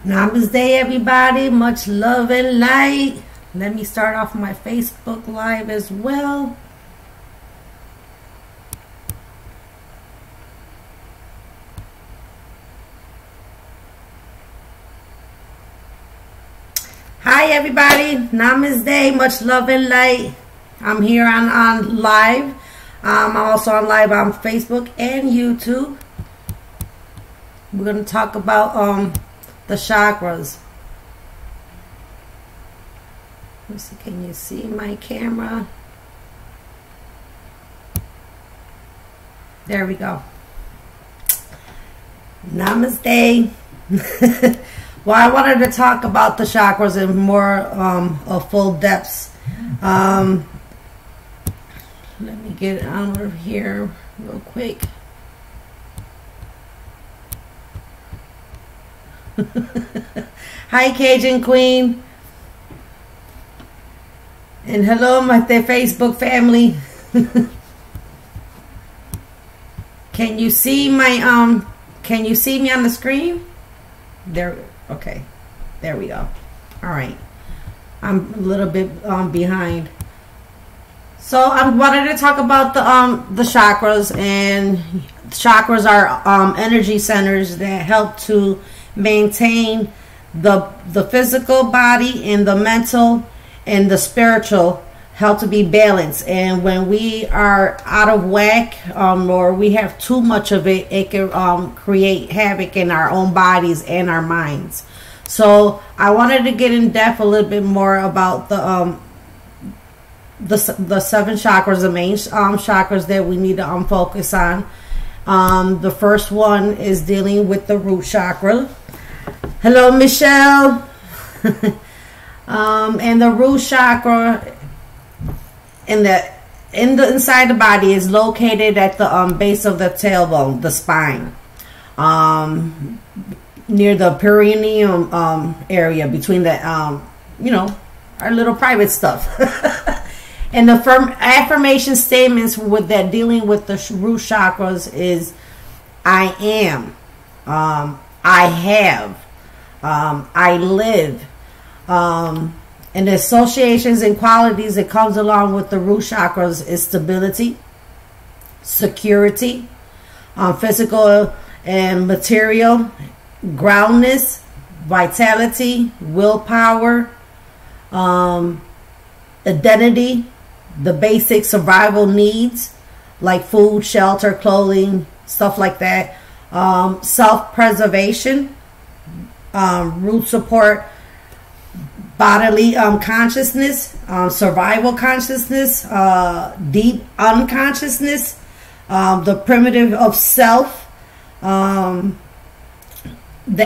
Namaste, everybody. Much love and light. Let me start off my Facebook Live as well. Hi, everybody. Namaste. Much love and light. I'm here on live. I'm also on live on Facebook and YouTube. We're going to talk about the chakras. Let's see, can you see my camera? There we go. Namaste. Well, I wanted to talk about the chakras in more of full depths. Let me get out of here real quick. Hi, Cajun Queen. And hello, my Facebook family. Can you see my can you see me on the screen? There, okay. There we go. All right. I'm a little bit behind. So I wanted to talk about the chakras, and chakras are energy centers that help to maintain the physical body and the mental and the spiritual, help to be balanced. And when we are out of whack or we have too much of it, it can create havoc in our own bodies and our minds. So I wanted to get in depth a little bit more about the seven chakras, the main chakras that we need to focus on. The first one is dealing with the root chakra. Hello, Michelle. And the root chakra inside the body is located at the base of the tailbone, the spine, near the perineum area, between the you know, our little private stuff. And the affirmation statements with that dealing with the root chakras is I am, I have, I live. And the associations and qualities that comes along with the root chakras is stability, security, physical and material, groundness, vitality, willpower, identity, the basic survival needs like food, shelter, clothing, stuff like that, self-preservation, root support, bodily consciousness, survival consciousness, deep unconsciousness, the primitive of self, the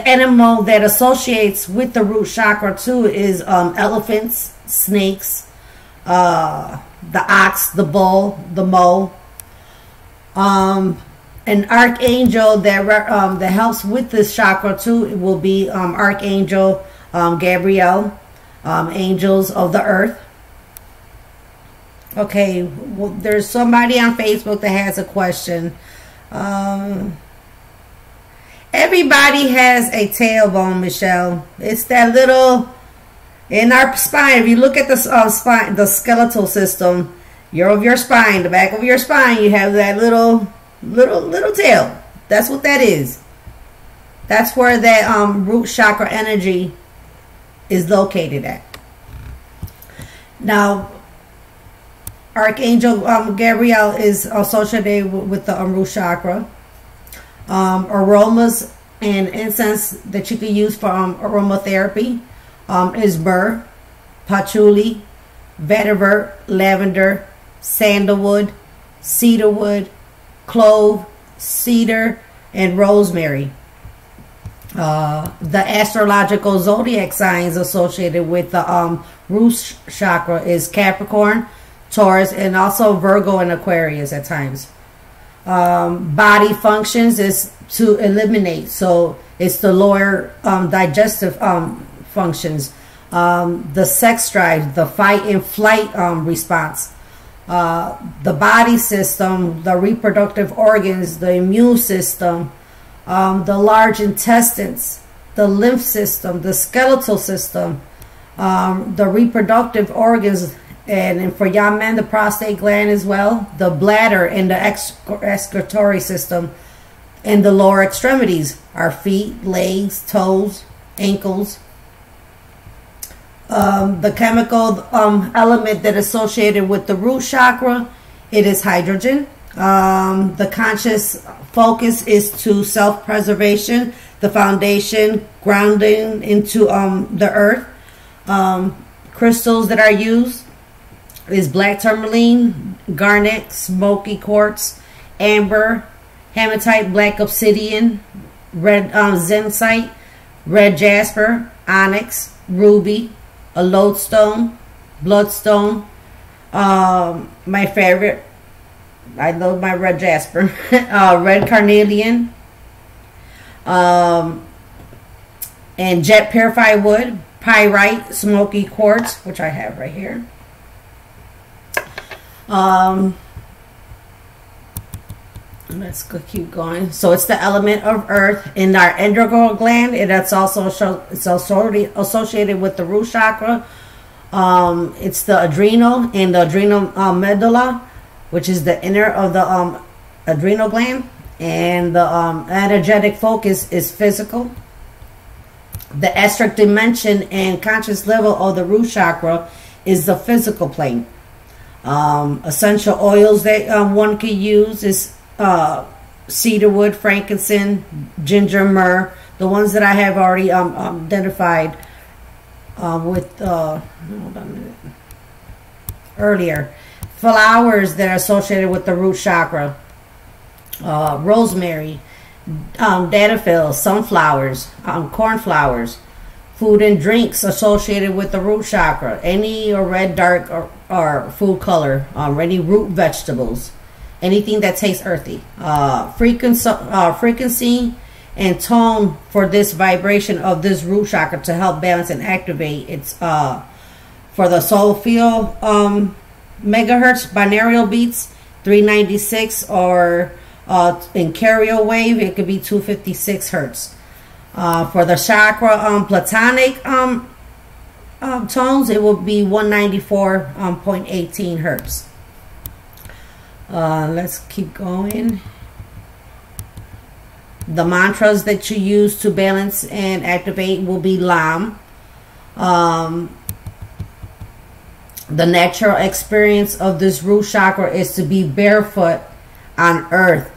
animal that associates with the root chakra too is elephants, snakes, the ox, the bull, the mole. An archangel that helps with this chakra too, it will be Archangel Gabriel, angels of the earth. Okay, well, there's somebody on Facebook that has a question. Everybody has a tailbone, Michelle. It's that little in our spine. If you look at the spine, the skeletal system, your spine, the back of your spine, you have that little tail. That's what that is. That's where that root chakra energy is located at. Now, Archangel Gabriel is associated with the root chakra. Aromas and incense that you can use for aromatherapy is myrrh, patchouli, vetiver, lavender, sandalwood, cedarwood, clove, cedar, and rosemary. The astrological zodiac signs associated with the root chakra is Capricorn, Taurus, and also Virgo and Aquarius at times. Body functions is to eliminate, so it's the lower digestive functions, the sex drive, the fight and flight response, the body system, the reproductive organs, the immune system, the large intestines, the lymph system, the skeletal system, the reproductive organs, and for y'all men, the prostate gland as well, the bladder, and the excretory system, and the lower extremities, our feet, legs, toes, ankles. The chemical element that is associated with the root chakra, it is hydrogen. The conscious focus is to self-preservation, the foundation, grounding into the earth. Crystals that are used is black tourmaline, garnet, smoky quartz, amber, hematite, black obsidian, red zensite, red jasper, onyx, ruby, a lodestone, bloodstone. My favorite, I love my red jasper, red carnelian, and jet purified wood, pyrite, smoky quartz, which I have right here. Let's go, keep going. So it's the element of earth in our adrenal gland, and that's also associated with the root chakra. It's the adrenal and the adrenal medulla, which is the inner of the adrenal gland, and the energetic focus is physical. The estric dimension and conscious level of the root chakra is the physical plane. Essential oils that one can use is cedarwood, frankincense, ginger, myrrh. The ones that I have already identified with hold on a minute, earlier. Flowers that are associated with the root chakra: rosemary, daffodils, sunflowers, cornflowers. Food and drinks associated with the root chakra: any or red, dark, or food color, any root vegetables, anything that tastes earthy. Frequency and tone for this vibration of this root chakra to help balance and activate. It's for the soulful megahertz binaural beats, 396, or in carrier wave it could be 256 hertz. For the chakra platonic tones, it will be 194.18 hertz. Let's keep going. The mantras that you use to balance and activate will be Lam. The natural experience of this root chakra is to be barefoot on earth,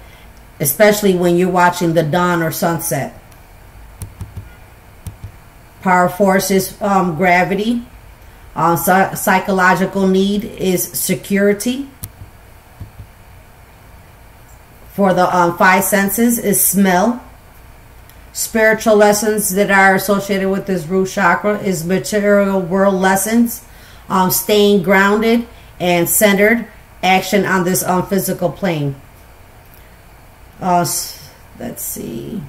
especially when you're watching the dawn or sunset. Power force is gravity. Psychological need is security. For the five senses is smell. Spiritual lessons that are associated with this root chakra is material world lessons, staying grounded and centered, action on this physical plane. Let's see.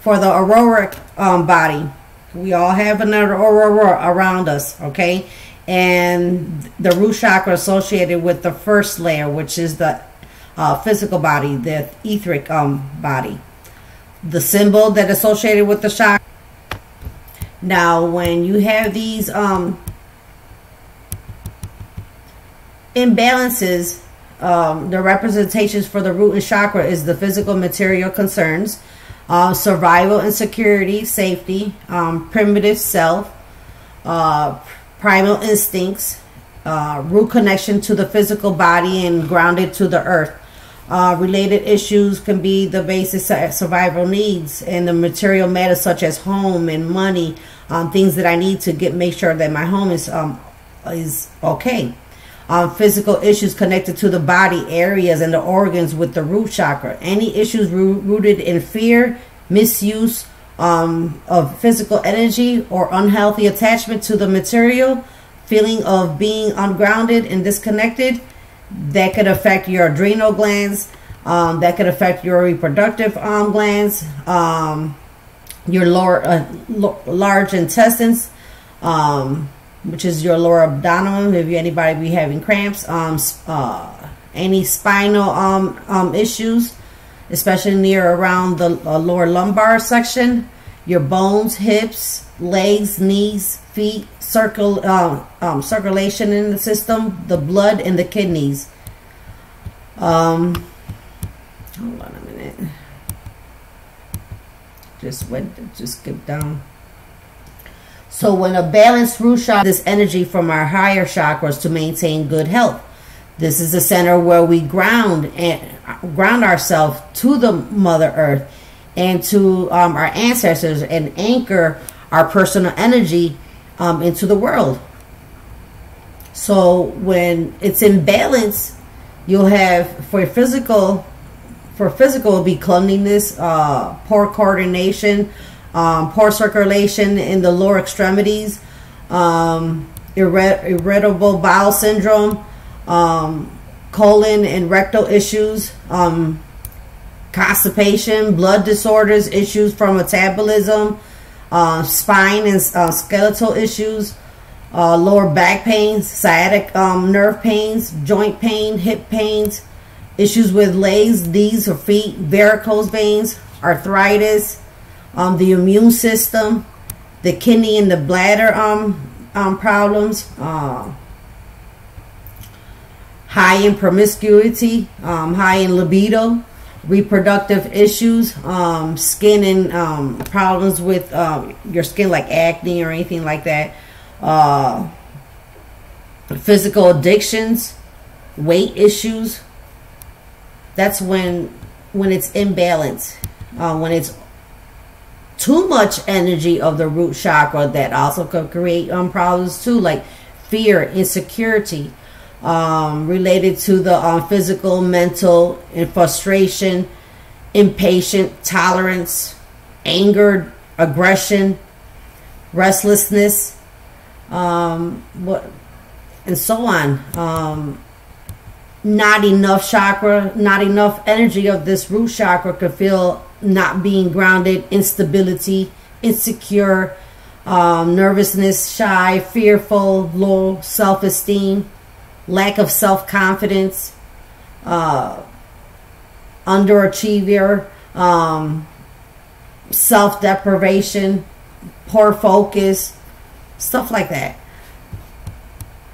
For the auroric body, we all have another aurora around us, okay? And the root chakra associated with the first layer, which is the physical body, the etheric body. The symbol that associated with the chakra. Now, when you have these imbalances, the representations for the root and chakra is the physical material concerns, survival and security, safety, primitive self, primal instincts, root connection to the physical body and grounded to the earth. Related issues can be the basic survival needs and the material matters such as home and money, things that I need to make sure that my home is okay. Physical issues connected to the body areas and the organs with the root chakra. Any issues rooted in fear, misuse of physical energy, or unhealthy attachment to the material, feeling of being ungrounded and disconnected, that could affect your adrenal glands, that could affect your reproductive glands, your lower large intestines, which is your lower abdomen, if anybody be having cramps, any spinal issues, especially near around the lower lumbar section, your bones, hips, legs, knees, feet, circulation in the system, the blood, and the kidneys. Hold on a minute. Just skip down. So when a balanced root chakra, this energy from our higher chakras to maintain good health. This is the center where we ground ourselves to the Mother Earth and to our ancestors, and anchor our personal energy into the world. So when it's in balance, you'll have for physical it'll be cleanliness, poor coordination, poor circulation in the lower extremities, irritable bowel syndrome, colon and rectal issues, constipation, blood disorders, issues from metabolism, spine and skeletal issues, lower back pains, sciatic nerve pains, joint pain, hip pains, issues with legs, knees, or feet, varicose veins, arthritis, the immune system, the kidney and the bladder problems, high in promiscuity, high in libido, reproductive issues, skin and problems with your skin, like acne or anything like that, physical addictions, weight issues. That's when it's imbalance. When it's too much energy of the root chakra, that also could create problems too, like fear, insecurity, related to the physical, mental, and frustration, impatient, tolerance, anger, aggression, restlessness, and so on. Not enough chakra, not enough energy of this root chakra could feel not being grounded, instability, insecure, nervousness, shy, fearful, low self-esteem, lack of self-confidence, underachiever, self-deprivation, poor focus, stuff like that.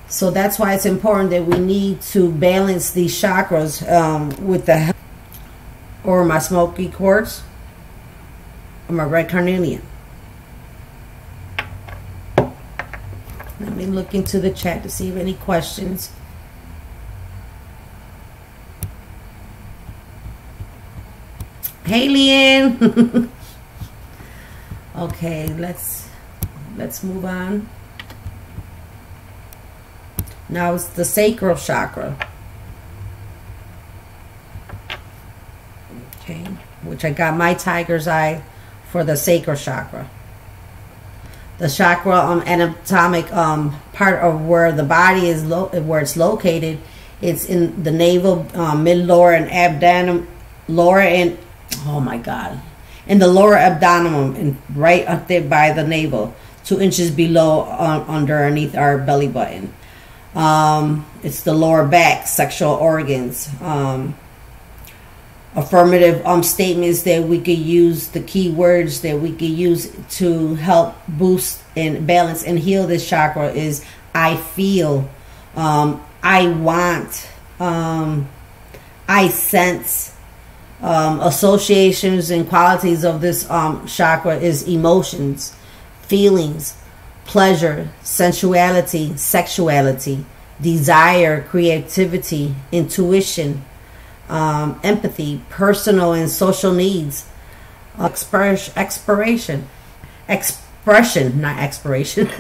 So that's why it's important that we need to balance these chakras with the, or my smoky quartz, or my red carnelian. Let me look into the chat to see if any questions. Hey, Leanne. Okay, let's move on. Now it's the sacral chakra. Okay, which I got my tiger's eye for the sacral chakra. The chakra anatomic part of where the body is where it's located. It's in the navel, mid, lower, and abdomen, lower and in the lower abdomen, and right up there by the navel, 2 inches below, underneath our belly button. It's the lower back, sexual organs, affirmative statements that we could use, the key words that we could use to help boost and balance and heal this chakra is I feel, I want, I sense. Associations and qualities of this chakra is emotions, feelings, pleasure, sensuality, sexuality, desire, creativity, intuition, empathy, personal and social needs, expression, not expiration.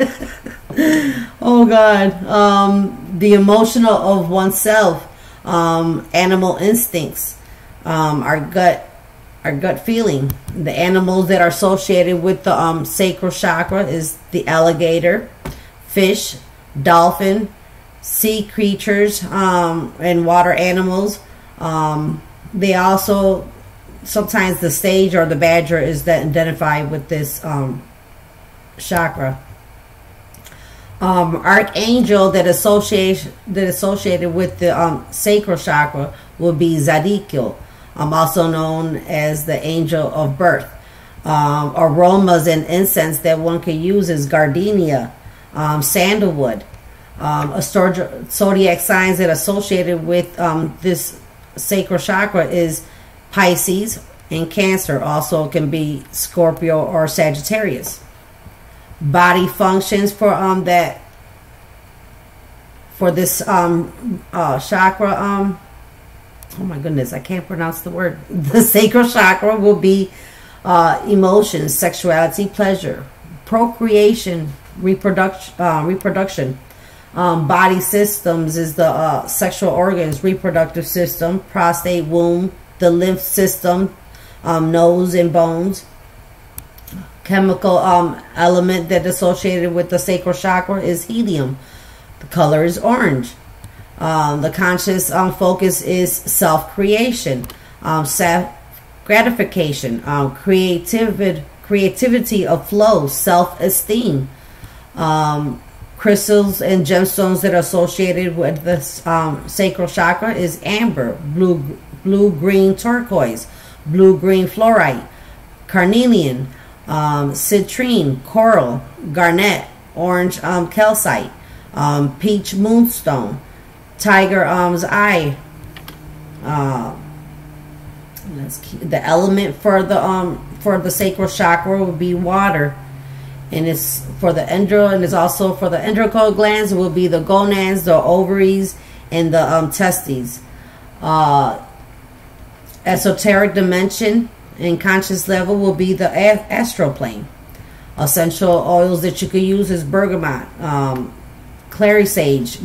Oh God. The emotional of oneself, animal instincts, our gut feeling. The animals that are associated with the sacral chakra is the alligator, fish, dolphin, sea creatures, and water animals. They also, sometimes the sage or the badger is identified with this chakra. Archangel that associated with the sacral chakra will be Zadkiel, also known as the angel of birth. Aromas and incense that one could use is gardenia, sandalwood. Zodiac signs that are associated with this sacral chakra is Pisces and Cancer. Also can be Scorpio or Sagittarius. Body functions for this chakra. Oh my goodness, I can't pronounce the word. The sacral chakra will be emotions, sexuality, pleasure, procreation, reproduction. Body systems is the sexual organs, reproductive system, prostate, womb, the lymph system, nose and bones. Chemical element that associated with the sacral chakra is helium. The color is orange. The conscious focus is self-creation, self-gratification, creativity of flow, self-esteem. Crystals and gemstones that are associated with the sacral chakra is amber, blue-green turquoise, blue-green fluorite, carnelian, citrine, coral, garnet, orange calcite, peach moonstone, tiger eye. The element for the sacral chakra would be water, and it's for the and it's also for the endocrine glands. It will be the gonads, the ovaries, and the testes. Esoteric dimension and conscious level will be the astral plane. Essential oils that you could use is bergamot, clary sage,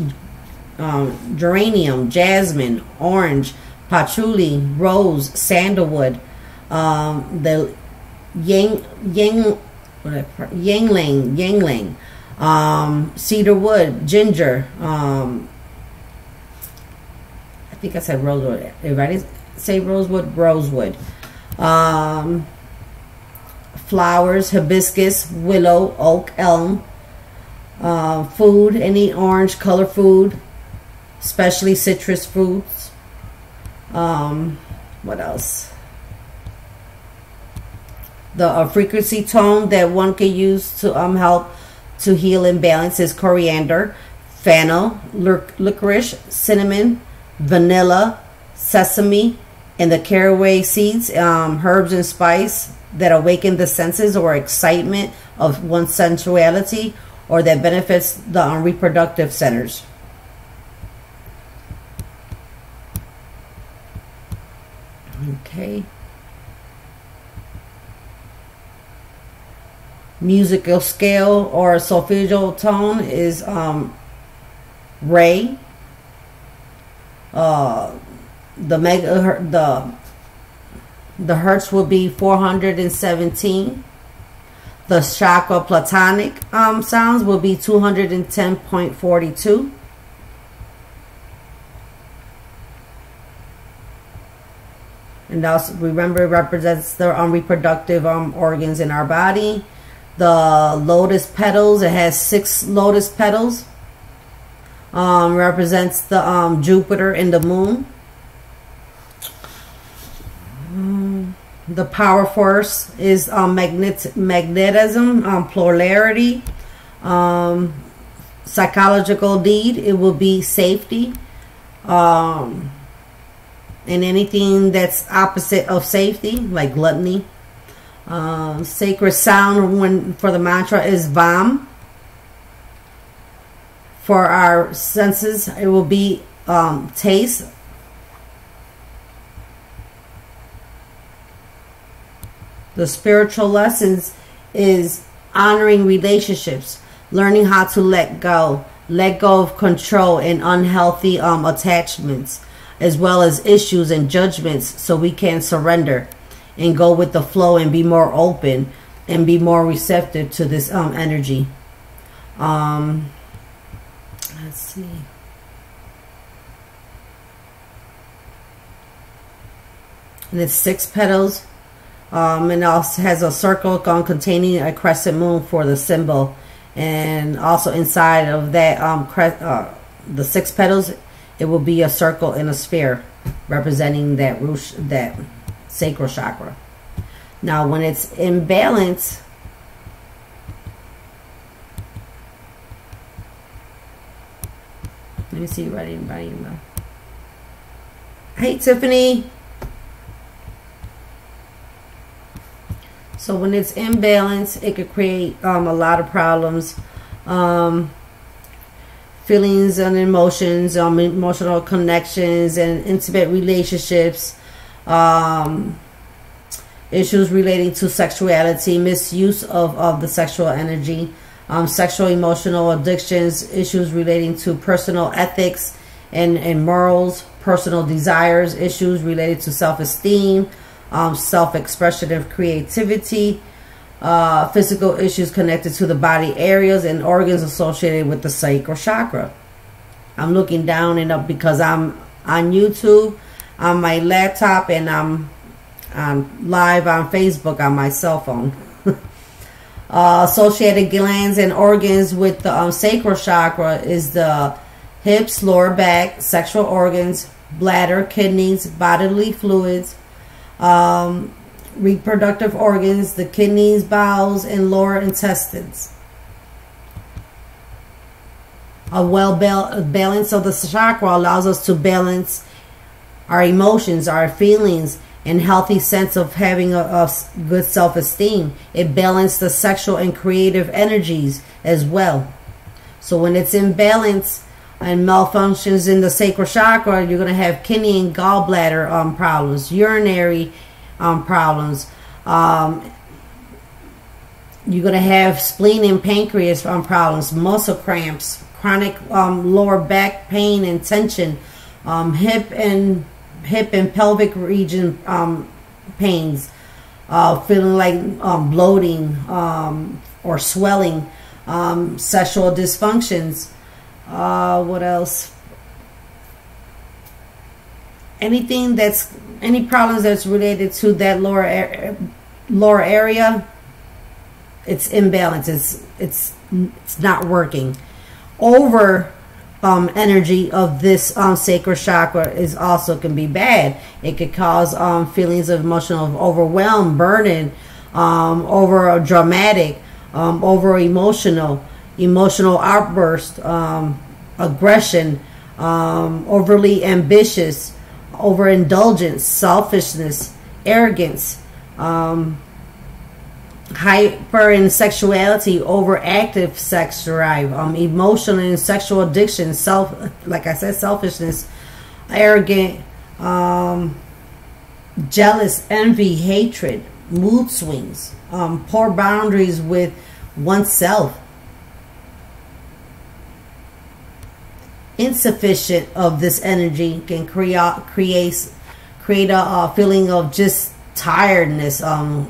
geranium, jasmine, orange, patchouli, rose, sandalwood, the yangling, cedar wood, ginger. I think I said rosewood. Everybody say rosewood. Flowers, hibiscus, willow, oak, elm. Food, any orange color food, especially citrus fruits. What else? The frequency tone that one can use to help to heal and balance is coriander, fennel, licorice, cinnamon, vanilla, sesame, and the caraway seeds, herbs and spice that awaken the senses or excitement of one's sensuality, or that benefits the reproductive centers. Okay. Musical scale or solfeggio tone is Re. The hertz will be 417. The chakra platonic sounds will be 210.42. And also remember, it represents the reproductive organs in our body. The lotus petals, it has 6 lotus petals. Represents the Jupiter and the moon. The power force is magnetism, polarity. Psychological deed, it will be safety. And anything that's opposite of safety, like gluttony. Sacred sound for the mantra is Vam. For our senses, it will be taste. The spiritual lessons is honoring relationships, learning how to let go of control and unhealthy attachments, as well as issues and judgments, so we can surrender and go with the flow and be more open and be more receptive to this energy. Let's see. And it's 6 petals. And also has a circle containing a crescent moon for the symbol. And also inside of that the 6 petals, it will be a circle and a sphere representing that sacral chakra. Now, when it's in balance, let me see right in. Hey, Tiffany. So when it's in balance, it could create a lot of problems. Feelings and emotions, emotional connections and intimate relationships, issues relating to sexuality, misuse of the sexual energy, sexual emotional addictions, issues relating to personal ethics and morals, personal desires, issues related to self-esteem, self-expression of creativity, physical issues connected to the body areas and organs associated with the sacral chakra. I'm looking down and up because I'm on YouTube on my laptop and I'm live on Facebook on my cell phone. Associated glands and organs with the sacral chakra is the hips, lower back, sexual organs, bladder, kidneys, bodily fluids, reproductive organs, the kidneys, bowels, and lower intestines. A balance of the chakra allows us to balance our emotions, our feelings, and healthy sense of having a good self-esteem. It balances the sexual and creative energies as well. So when it's in balance and malfunctions in the sacral chakra, you're going to have kidney and gallbladder problems, urinary problems. You're going to have spleen and pancreas problems, muscle cramps, chronic lower back pain and tension, hip and pelvic region pains, feeling like bloating or swelling, sexual dysfunctions. What else? Any problems that's related to that lower area, it's imbalance. It's not working. Over energy of this sacral chakra is also can be bad. It could cause feelings of emotional overwhelm, burden, over dramatic, over emotional outburst, aggression, overly ambitious, overindulgence, selfishness, arrogance, hyper in sexuality, overactive sex drive, emotional and sexual addiction, like I said, selfishness, arrogant, jealous, envy, hatred, mood swings, poor boundaries with oneself, insufficient of this energy can create a feeling of just tiredness,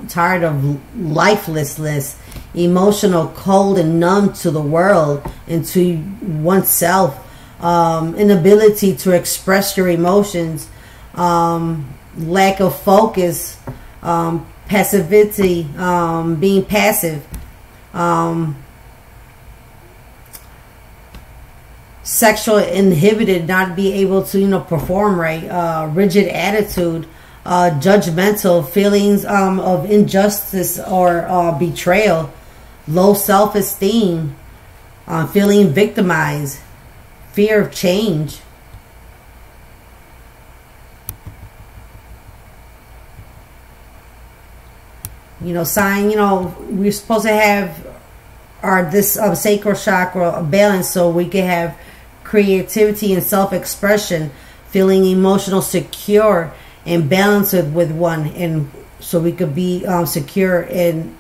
tired of lifelessness, emotional cold and numb to the world and to oneself, inability to express your emotions, lack of focus, passivity, being passive, sexual inhibited, not be able to perform right, rigid attitude, judgmental, feelings of injustice or betrayal, low self-esteem, feeling victimized, fear of change. Sign, we're supposed to have this sacral chakra balance so we can have creativity and self-expression, feeling emotional secure and balanced with one, and so we could be secure in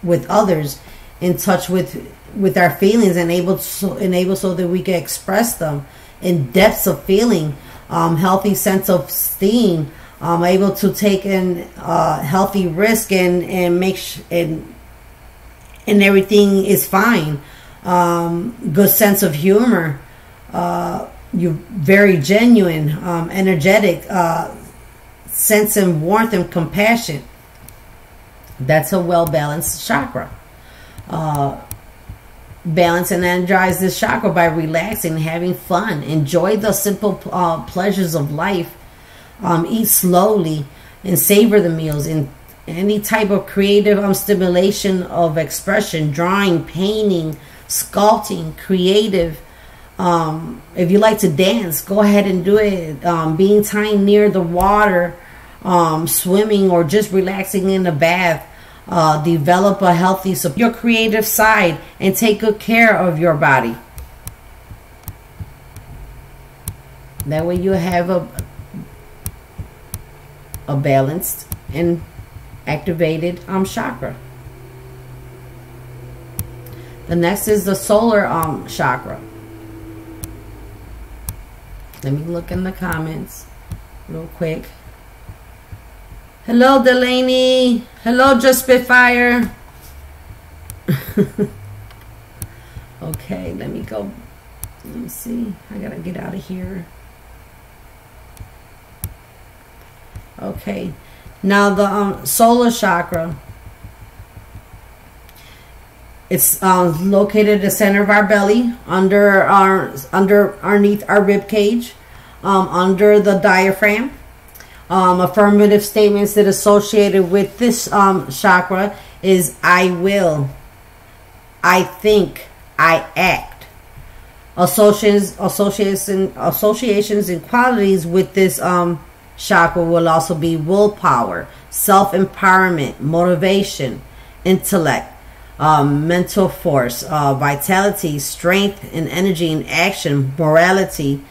with others, in touch with our feelings, and able so that we can express them in depths of feeling, healthy sense of esteem, able to take in healthy risk and make and everything is fine, good sense of humor, you're very genuine, energetic, sense and warmth and compassion. That's a well-balanced chakra. Balance and energize this chakra by relaxing, having fun, enjoy the simple pleasures of life, eat slowly and savor the meals, and any type of creative stimulation of expression, drawing, painting, sculpting, creative. If you like to dance, go ahead and do it. Being time near the water, swimming, or just relaxing in the bath. Develop a healthy, your creative side, and take good care of your body. That way you have a balanced and activated chakra. The next is the solar chakra. Let me look in the comments real quick. Hello, Delaney. Hello, Just Spitfire. Okay, let me go. Let me see. I gotta get out of here. Okay, now the solar chakra. It's located at the center of our belly, underneath our rib cage, under the diaphragm. Affirmative statements that are associated with this chakra is I will, I think, I act. Associations and qualities with this chakra will also be willpower, self-empowerment, motivation, intellect, mental force, vitality, strength and energy and action, morality,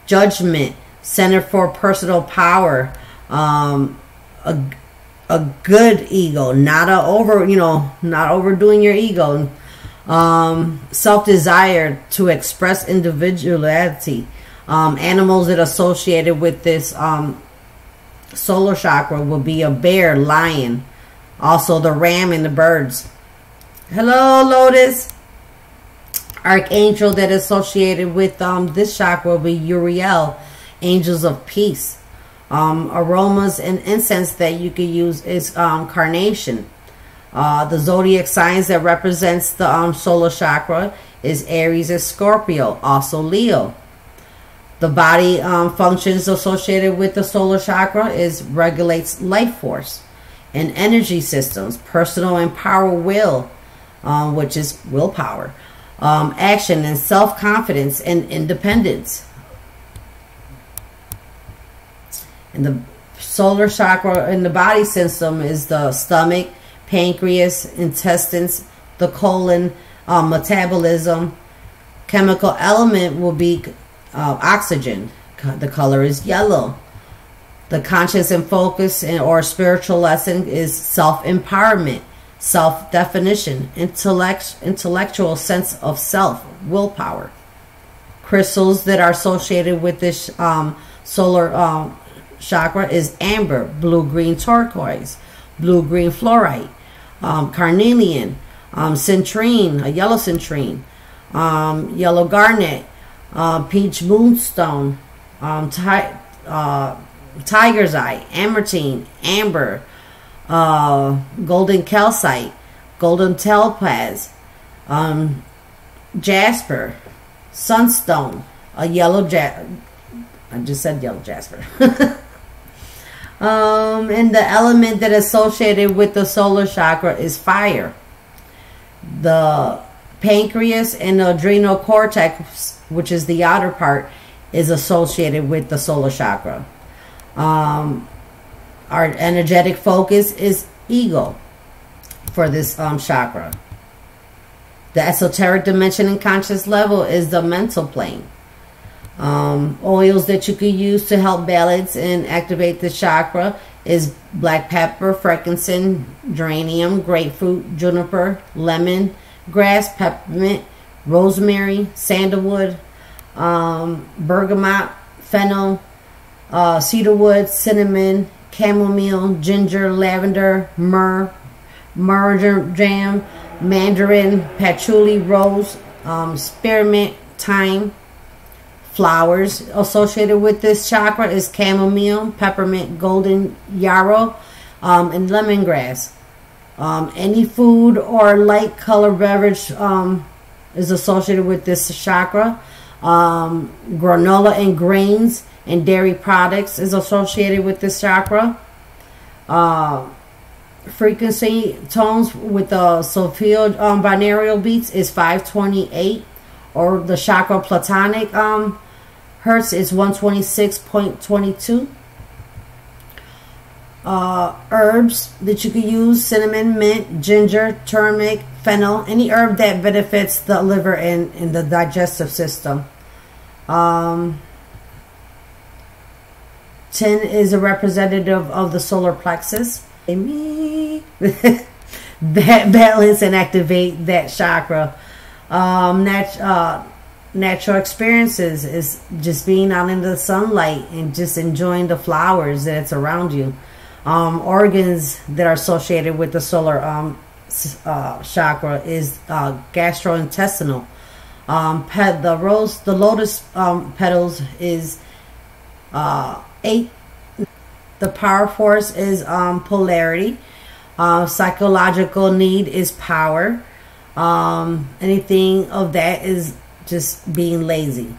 judgment, center for personal power, a good ego, not overdoing your ego, self-desire to express individuality. Animals that are associated with this solar chakra will be a bear, lion, also the ram and the birds. Hello, Lotus. Archangel that is associated with this chakra will be Uriel, angels of peace. Aromas and incense that you could use is carnation. The zodiac signs that represents the solar chakra is Aries and Scorpio, also Leo. The body functions associated with the solar chakra is regulates life force and energy systems, personal and power will, which is willpower, action and self-confidence and independence. And the solar chakra in the body system is the stomach, pancreas, intestines, the colon, metabolism. Chemical element will be oxygen. The color is yellow. The conscious and focus or spiritual lesson is self-empowerment, self-definition, intellectual sense of self, willpower. Crystals that are associated with this solar chakra is amber, blue-green turquoise, blue-green fluorite, carnelian, citrine, a yellow citrine, yellow garnet, peach moonstone, tiger's eye, amethyst, amber, golden calcite, golden topaz, jasper, sunstone, a yellow I just said yellow jasper. And the element that is associated with the solar chakra is fire. The pancreas and the adrenal cortex, which is the outer part, is associated with the solar chakra. Our energetic focus is ego for this chakra. The esoteric dimension and conscious level is the mental plane. Oils that you could use to help balance and activate the chakra is black pepper, frankincense, geranium, grapefruit, juniper, lemon, grass, peppermint, rosemary, sandalwood, bergamot, fennel, cedarwood, cinnamon, chamomile, ginger, lavender, myrrh, marjoram, mandarin, patchouli, rose, spearmint, thyme. Flowers associated with this chakra is chamomile, peppermint, golden yarrow, and lemongrass. Any food or light color beverage is associated with this chakra. Granola and grains and dairy products is associated with this chakra. frequency tones with the solfeggio binaural beats is 528, or the chakra platonic hertz is 126.22. Herbs that you can use: cinnamon, mint, ginger, turmeric, fennel, any herb that benefits the liver and the digestive system. Tin is a representative of the solar plexus. That balance and activate that chakra. Natural experiences is just being out in the sunlight and just enjoying the flowers that's around you. Organs that are associated with the solar chakra is gastrointestinal. The lotus petals is 8. The power force is polarity. Psychological need is power. Anything of that is just being lazy.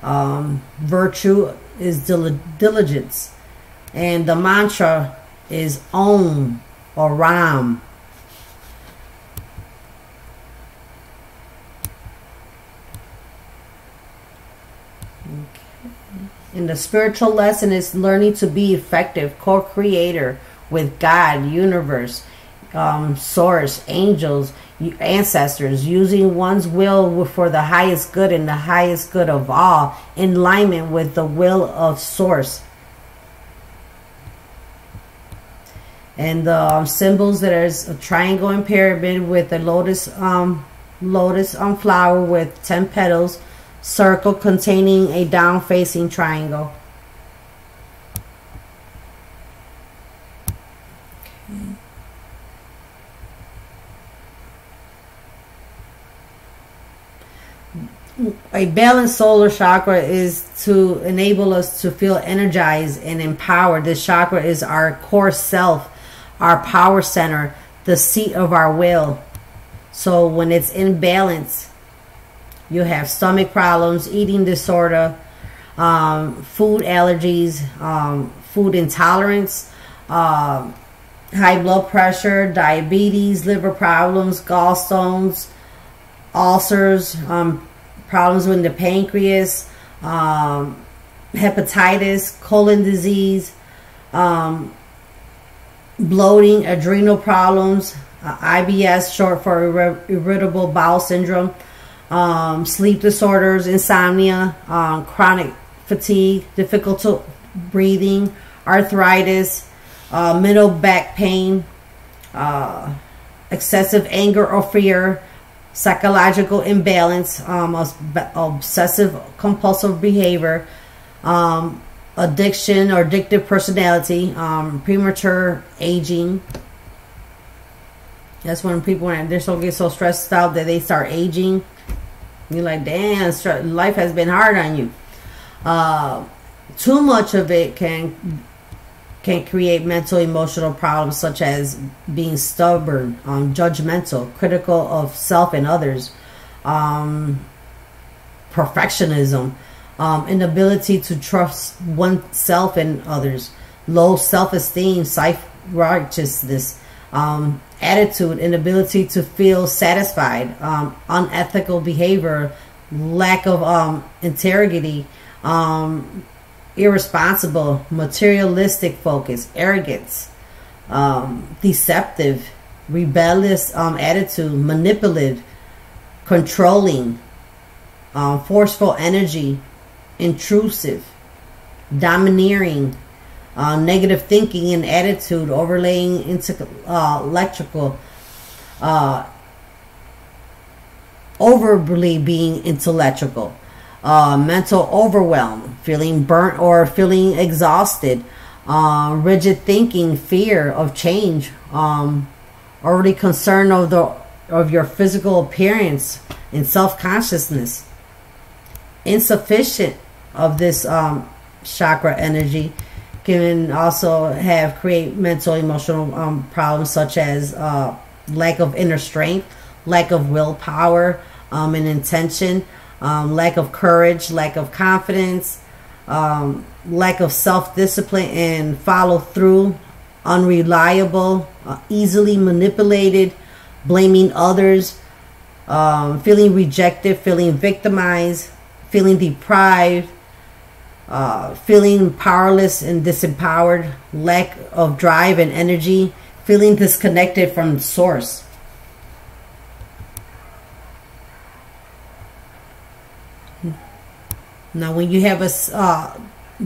Virtue is diligence. And the mantra is Om or Ram. And the spiritual lesson is learning to be effective co-creator with God, universe, source, angels, ancestors, using one's will for the highest good and the highest good of all, in alignment with the will of source. And the symbols, that is a triangle and pyramid with a lotus flower with 10 petals, circle containing a down facing triangle. A balanced solar chakra is to enable us to feel energized and empowered. This chakra is our core self, our power center, the seat of our will. So when it's in balance, you have stomach problems, eating disorder, food allergies, food intolerance, high blood pressure, diabetes, liver problems, gallstones, ulcers, problems with the pancreas, hepatitis, colon disease, bloating, adrenal problems, IBS, short for irritable bowel syndrome, sleep disorders, insomnia, chronic fatigue, difficult breathing, arthritis, middle back pain, excessive anger or fear, psychological imbalance, obsessive compulsive behavior, addiction or addictive personality, premature aging. That's when people, they get so stressed out that they start aging. You're like, damn, life has been hard on you. Too much of it can create mental, emotional problems such as being stubborn, judgmental, critical of self and others, perfectionism, inability to trust oneself and others, low self-esteem, self-righteousness, attitude, inability to feel satisfied, unethical behavior, lack of integrity, irresponsible, materialistic focus, arrogance, deceptive, rebellious attitude, manipulative, controlling, forceful energy, intrusive, domineering, negative thinking and attitude, overlaying intellectual, overly being intellectual, mental overwhelm, feeling burnt or feeling exhausted, rigid thinking, fear of change, overly concerned of your physical appearance and self-consciousness, insufficient of this chakra energy can also create mental emotional problems such as lack of inner strength, lack of willpower and intention, lack of courage, lack of confidence, lack of self-discipline and follow through, unreliable, easily manipulated, blaming others, feeling rejected, feeling victimized, feeling deprived, feeling powerless and disempowered, lack of drive and energy, feeling disconnected from source. Now, when you have a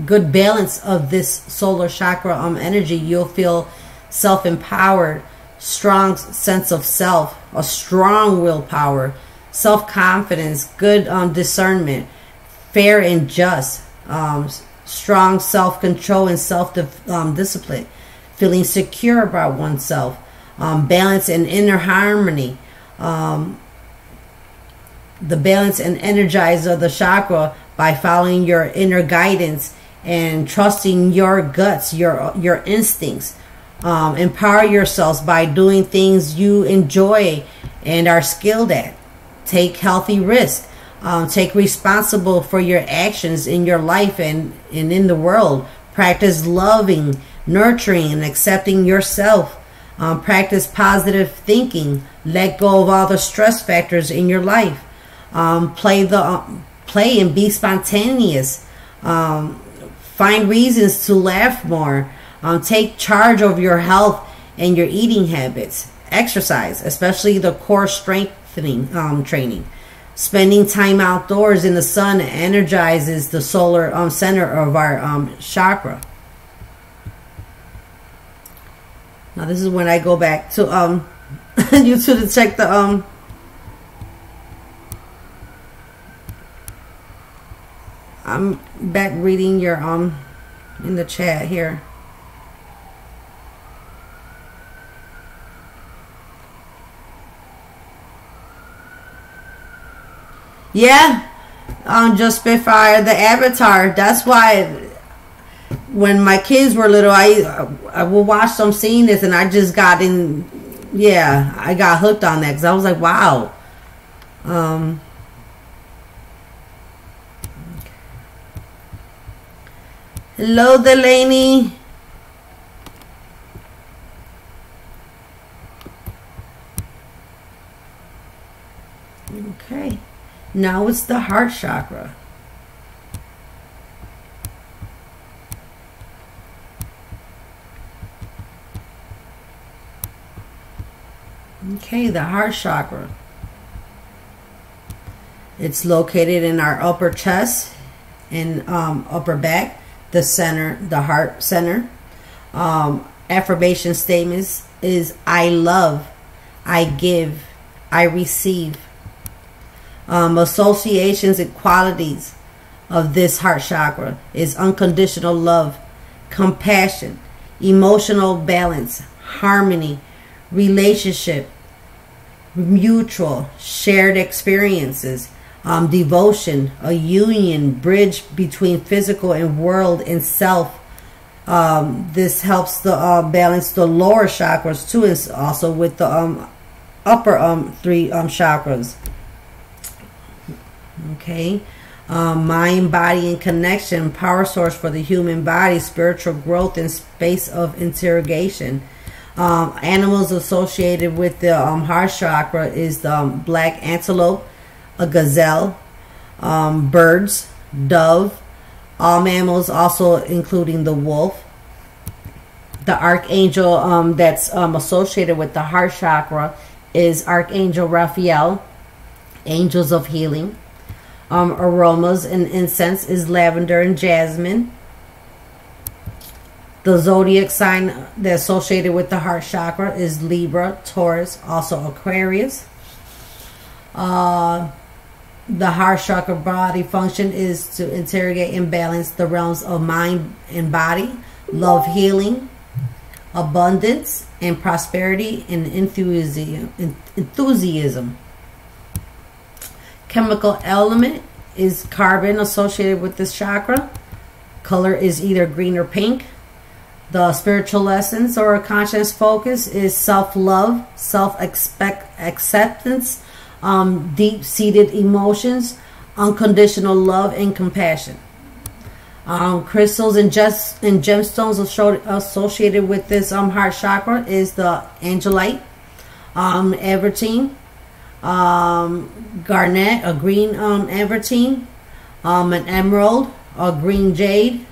good balance of this solar chakra energy, you'll feel self-empowered, strong sense of self, a strong willpower, self-confidence, good discernment, fair and just, strong self-control and self-discipline, feeling secure about oneself, balance and inner harmony. The balance and energize of the chakra by following your inner guidance and trusting your guts, your instincts. Empower yourselves by doing things you enjoy and are skilled at. Take healthy risks. Take responsible for your actions in your life and in the world. Practice loving, nurturing, and accepting yourself. Practice positive thinking. Let go of all the stress factors in your life. Play and be spontaneous. Find reasons to laugh more. Take charge of your health and your eating habits. Exercise, especially the core strengthening training. Spending time outdoors in the sun energizes the solar center of our chakra. Now this is when I go back to YouTube to check the I'm back reading your in the chat here. Yeah, just Spitfire, the Avatar. That's why when my kids were little, I would watch them seeing this, and I just got in. Yeah, I got hooked on that because I was like, wow. Hello, Delaney. Okay. Now it's the heart chakra. Okay, the heart chakra. It's located in our upper chest and upper back, the center, the heart center. Affirmation statements is I love, I give, I receive. Associations and qualities of this heart chakra is unconditional love, compassion, emotional balance, harmony, relationship, mutual, shared experiences, devotion, a union, bridge between physical and world and self. This helps the balance the lower chakras too, and also with the upper three chakras. Okay, mind, body, and connection, power source for the human body, spiritual growth, and space of interrogation. Animals associated with the heart chakra is the black antelope, a gazelle, birds, dove, all mammals, also including the wolf. The archangel that's associated with the heart chakra is Archangel Raphael, angels of healing. Aromas and incense is lavender and jasmine. The zodiac sign that's associated with the heart chakra is Libra, Taurus, also Aquarius. The heart chakra body function is to interrogate and balance the realms of mind and body, love, healing, abundance, and prosperity, and enthusiasm. Chemical element is carbon associated with this chakra. Color is either green or pink. The spiritual lessons or conscious focus is self-love, self-acceptance, deep-seated emotions, unconditional love, and compassion. Crystals and gemstones associated with this heart chakra is the angelite, evertine, garnet, a green evertine, an emerald, a green jade,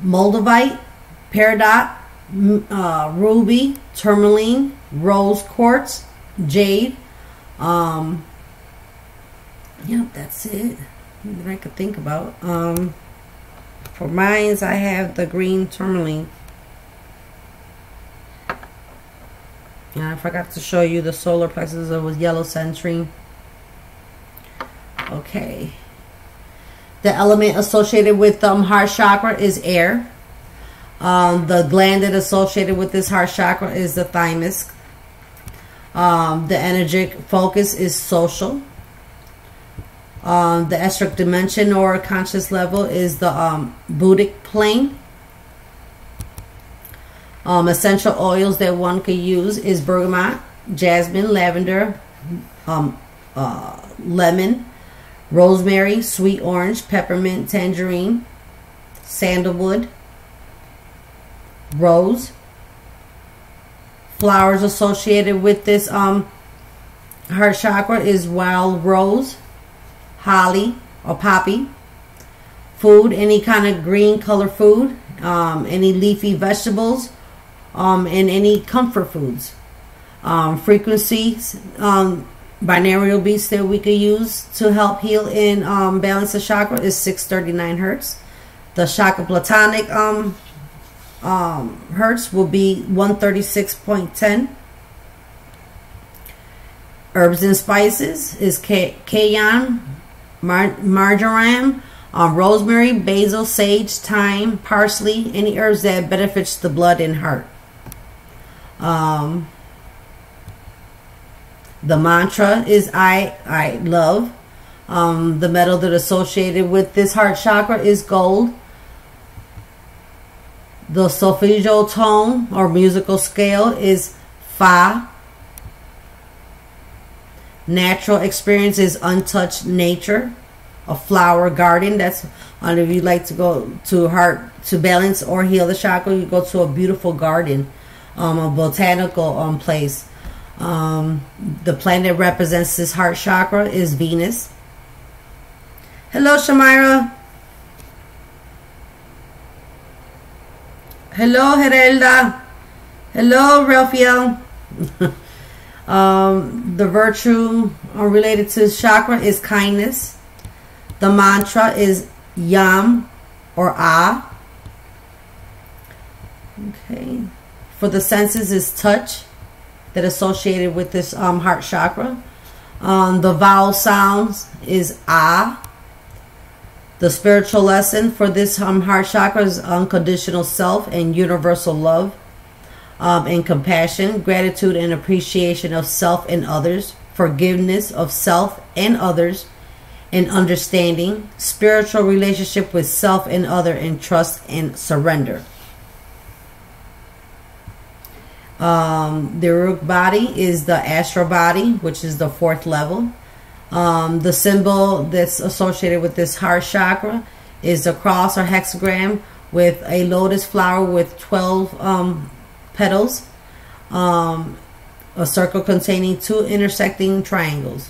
moldavite, peridot, ruby, tourmaline, rose quartz, jade. Yep, that's it that I could think about. For mines, I have the green tourmaline. And I forgot to show you the solar plexus. It was yellow citrine. Okay. The element associated with heart chakra is air. The gland that associated with this heart chakra is the thymus. The energetic focus is social. The estric dimension or conscious level is the Buddhic plane. Essential oils that one could use is bergamot, jasmine, lavender, lemon, rosemary, sweet orange, peppermint, tangerine, sandalwood, rose. Flowers associated with this heart chakra is wild rose, holly or poppy. Food, any kind of green color food, any leafy vegetables, and any comfort foods. Frequencies, binaural beats that we could use to help heal and balance the chakra is 639 hertz. The chakra platonic hertz will be 136.10. Herbs and spices is cayenne, marjoram, rosemary, basil, sage, thyme, parsley, any herbs that benefits the blood and heart. The mantra is I love. The metal that associated with this heart chakra is gold. The solfeggio tone or musical scale is Fa. Natural experience is untouched nature. A flower garden. That's if you like to go to heart to balance or heal the chakra, you go to a beautiful garden, a botanical place. The planet that represents this heart chakra is Venus. Hello, Shamira. Hello, Herelda. Hello, Raphael. The virtue related to chakra is kindness. The mantra is Yam or Ah. Okay. For the senses is touch, that associated with this heart chakra. The vowel sounds is Ah. The spiritual lesson for this heart chakra is unconditional self and universal love, and compassion, gratitude and appreciation of self and others, forgiveness of self and others, and understanding, spiritual relationship with self and other, and trust and surrender. The Uruk body is the astral body, which is the 4th level. The symbol that's associated with this heart chakra is a cross or hexagram with a lotus flower with 12 petals, a circle containing 2 intersecting triangles.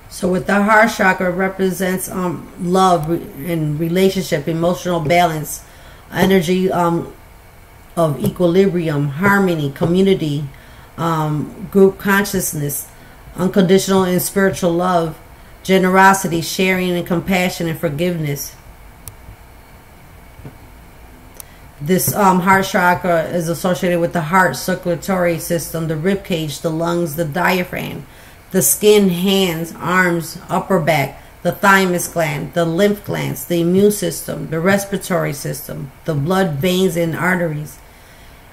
So with the heart chakra, it represents love and relationship, emotional balance, energy of equilibrium, harmony, community, group consciousness, unconditional and spiritual love, generosity, sharing and compassion and forgiveness. This heart chakra is associated with the heart circulatory system, the rib cage, the lungs, the diaphragm, the skin, hands, arms, upper back, the thymus gland, the lymph glands, the immune system, the respiratory system, the blood veins and arteries.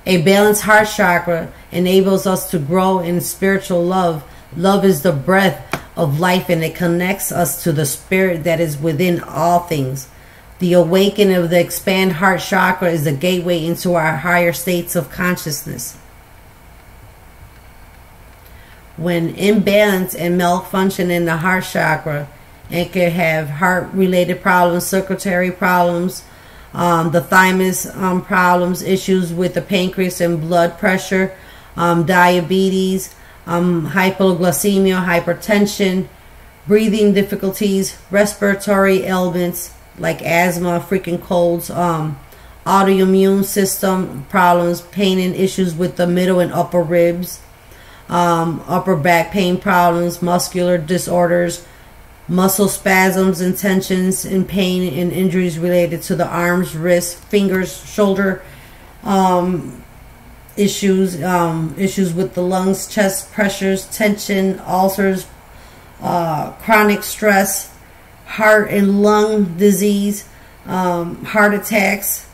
A balanced heart chakra enables us to grow in spiritual love. Love is the breath of life, and it connects us to the spirit that is within all things. The awakening of the expand heart chakra is the gateway into our higher states of consciousness. When imbalance and malfunction in the heart chakra, it can have heart-related problems, circulatory problems, the thymus problems, issues with the pancreas and blood pressure, diabetes, hypoglycemia, hypertension, breathing difficulties, respiratory ailments like asthma, frequent colds, autoimmune system problems, pain and issues with the middle and upper ribs, upper back pain problems, muscular disorders, muscle spasms and tensions and pain and injuries related to the arms, wrists, fingers, shoulder issues, issues with the lungs, chest pressures, tension, ulcers, chronic stress, heart and lung disease, heart attacks,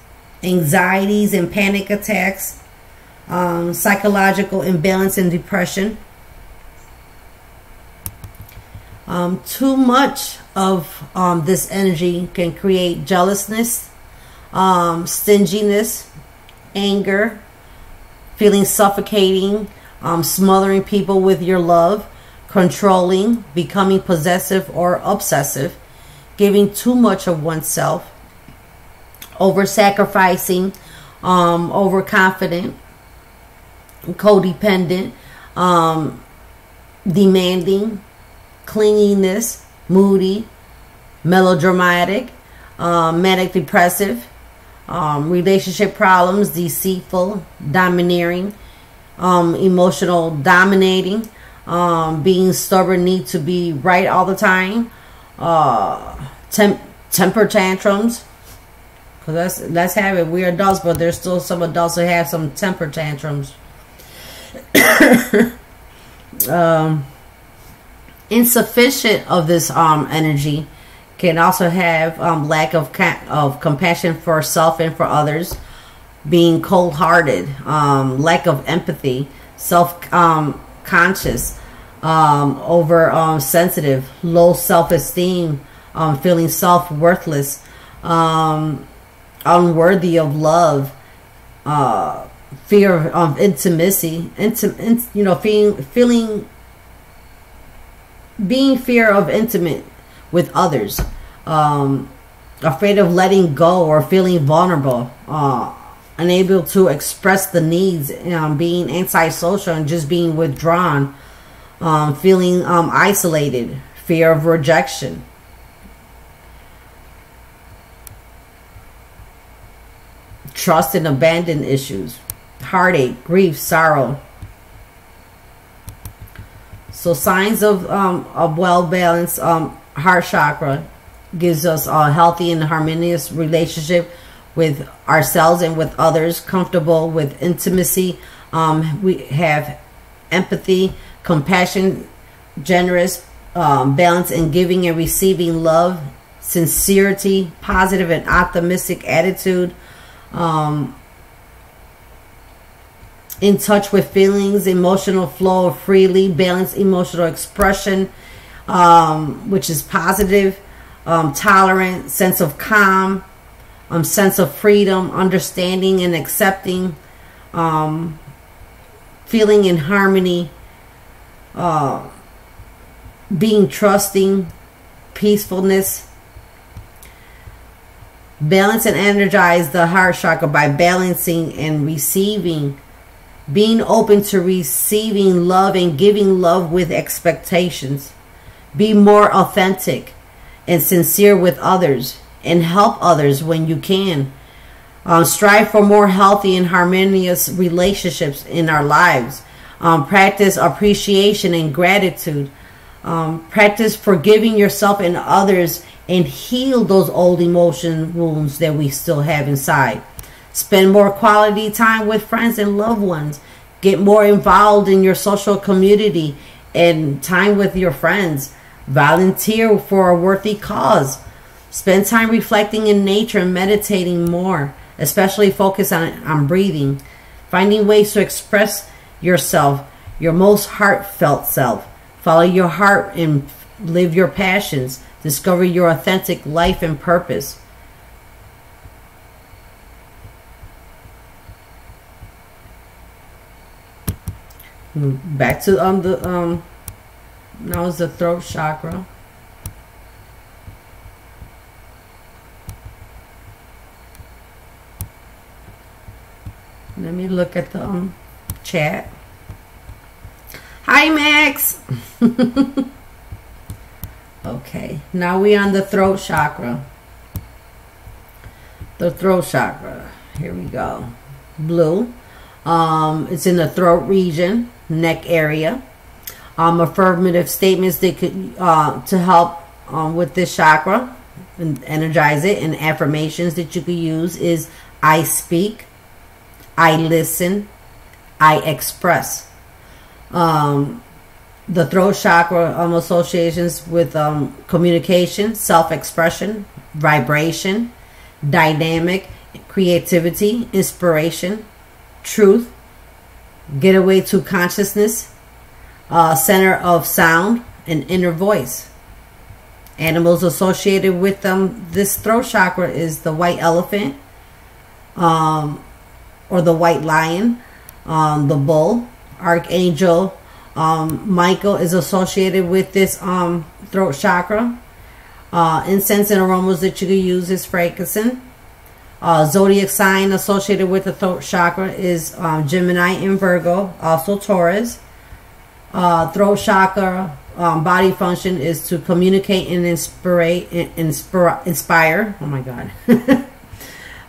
anxieties and panic attacks, psychological imbalance and depression. Too much of this energy can create jealousness, stinginess, anger, feeling suffocating, smothering people with your love, controlling, becoming possessive or obsessive, giving too much of oneself, over-sacrificing, overconfident, codependent, demanding, clinginess, moody, melodramatic, manic depressive, relationship problems, deceitful, domineering, emotional dominating, being stubborn, need to be right all the time, temper tantrums. Because let's have it. We're adults, but there's still some adults that have some temper tantrums. Insufficient of this energy can also have lack of compassion for self and for others, being cold-hearted, lack of empathy, self-conscious, over sensitive, low self-esteem, feeling self-worthless, unworthy of love, fear of intimacy, being fear of intimate with others, afraid of letting go or feeling vulnerable, unable to express the needs, being antisocial and just being withdrawn, feeling isolated, fear of rejection. Trust and abandon issues, heartache, grief, sorrow. So signs of well-balanced heart chakra gives us a healthy and harmonious relationship with ourselves and with others, comfortable with intimacy. We have empathy, compassion, generous, balance in giving and receiving love, sincerity, positive and optimistic attitude, in touch with feelings, emotional flow freely, balanced emotional expression, which is positive, tolerant, sense of calm, sense of freedom, understanding and accepting, feeling in harmony, being trusting, peacefulness. Balance and energize the heart chakra by balancing and receiving, being open to receiving love and giving love with expectations. Be more authentic and sincere with others and help others when you can. Strive for more healthy and harmonious relationships in our lives. Practice appreciation and gratitude. Practice forgiving yourself and others and heal those old emotion wounds that we still have inside. Spend more quality time with friends and loved ones. Get more involved in your social community and time with your friends. Volunteer for a worthy cause. Spend time reflecting in nature and meditating more, especially focus on breathing. Finding ways to express yourself, your most heartfelt self. Follow your heart and live your passions. Discover your authentic life and purpose. Back to the now is the throat chakra. Let me look at the chat. Hi, Max. Okay, now we on the throat chakra. The throat chakra. Here we go. Blue. It's in the throat region, neck area. Affirmative statements that could to help with this chakra and energize it, and affirmations that you could use is I speak, I listen, I express. The throat chakra associations with communication, self-expression, vibration, dynamic, creativity, inspiration, truth, getaway to consciousness, center of sound, and inner voice. Animals associated with this throat chakra is the white elephant, or the white lion, the bull. Archangel Michael is associated with this throat chakra. Incense and aromas that you can use is frankincense. Zodiac sign associated with the throat chakra is Gemini and Virgo, also Taurus. Throat chakra body function is to communicate and inspire. Oh my God.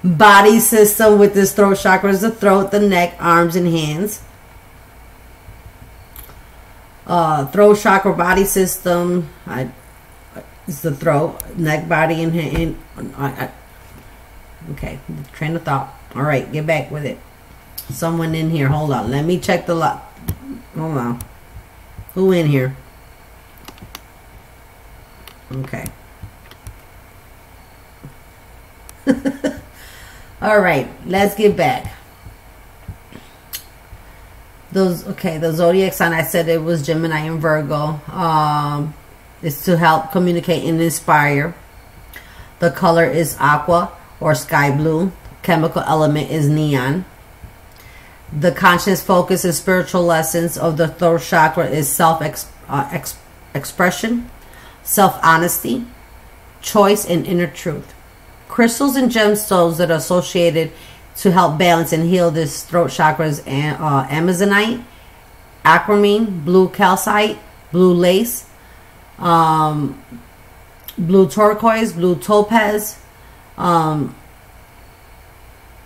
Body system with this throat chakra is the throat, the neck, arms, and hands. Throat chakra body system is the throat, neck, body, and hand. Okay, train of thought. All right, get back with it. Someone in here. Hold on. Let me check the lot. Hold on. Who in here? Okay. All right, let's get back. The zodiac sign, I said it was Gemini and Virgo. It's to help communicate and inspire. The color is aqua or sky blue. Chemical element is neon. The conscious focus and spiritual lessons of the throat chakra is self-expression, self-honesty, choice, and inner truth. Crystals and gemstones that are associated to help balance and heal this throat chakra is amazonite, aquamarine, blue calcite, blue lace, blue turquoise, blue topaz,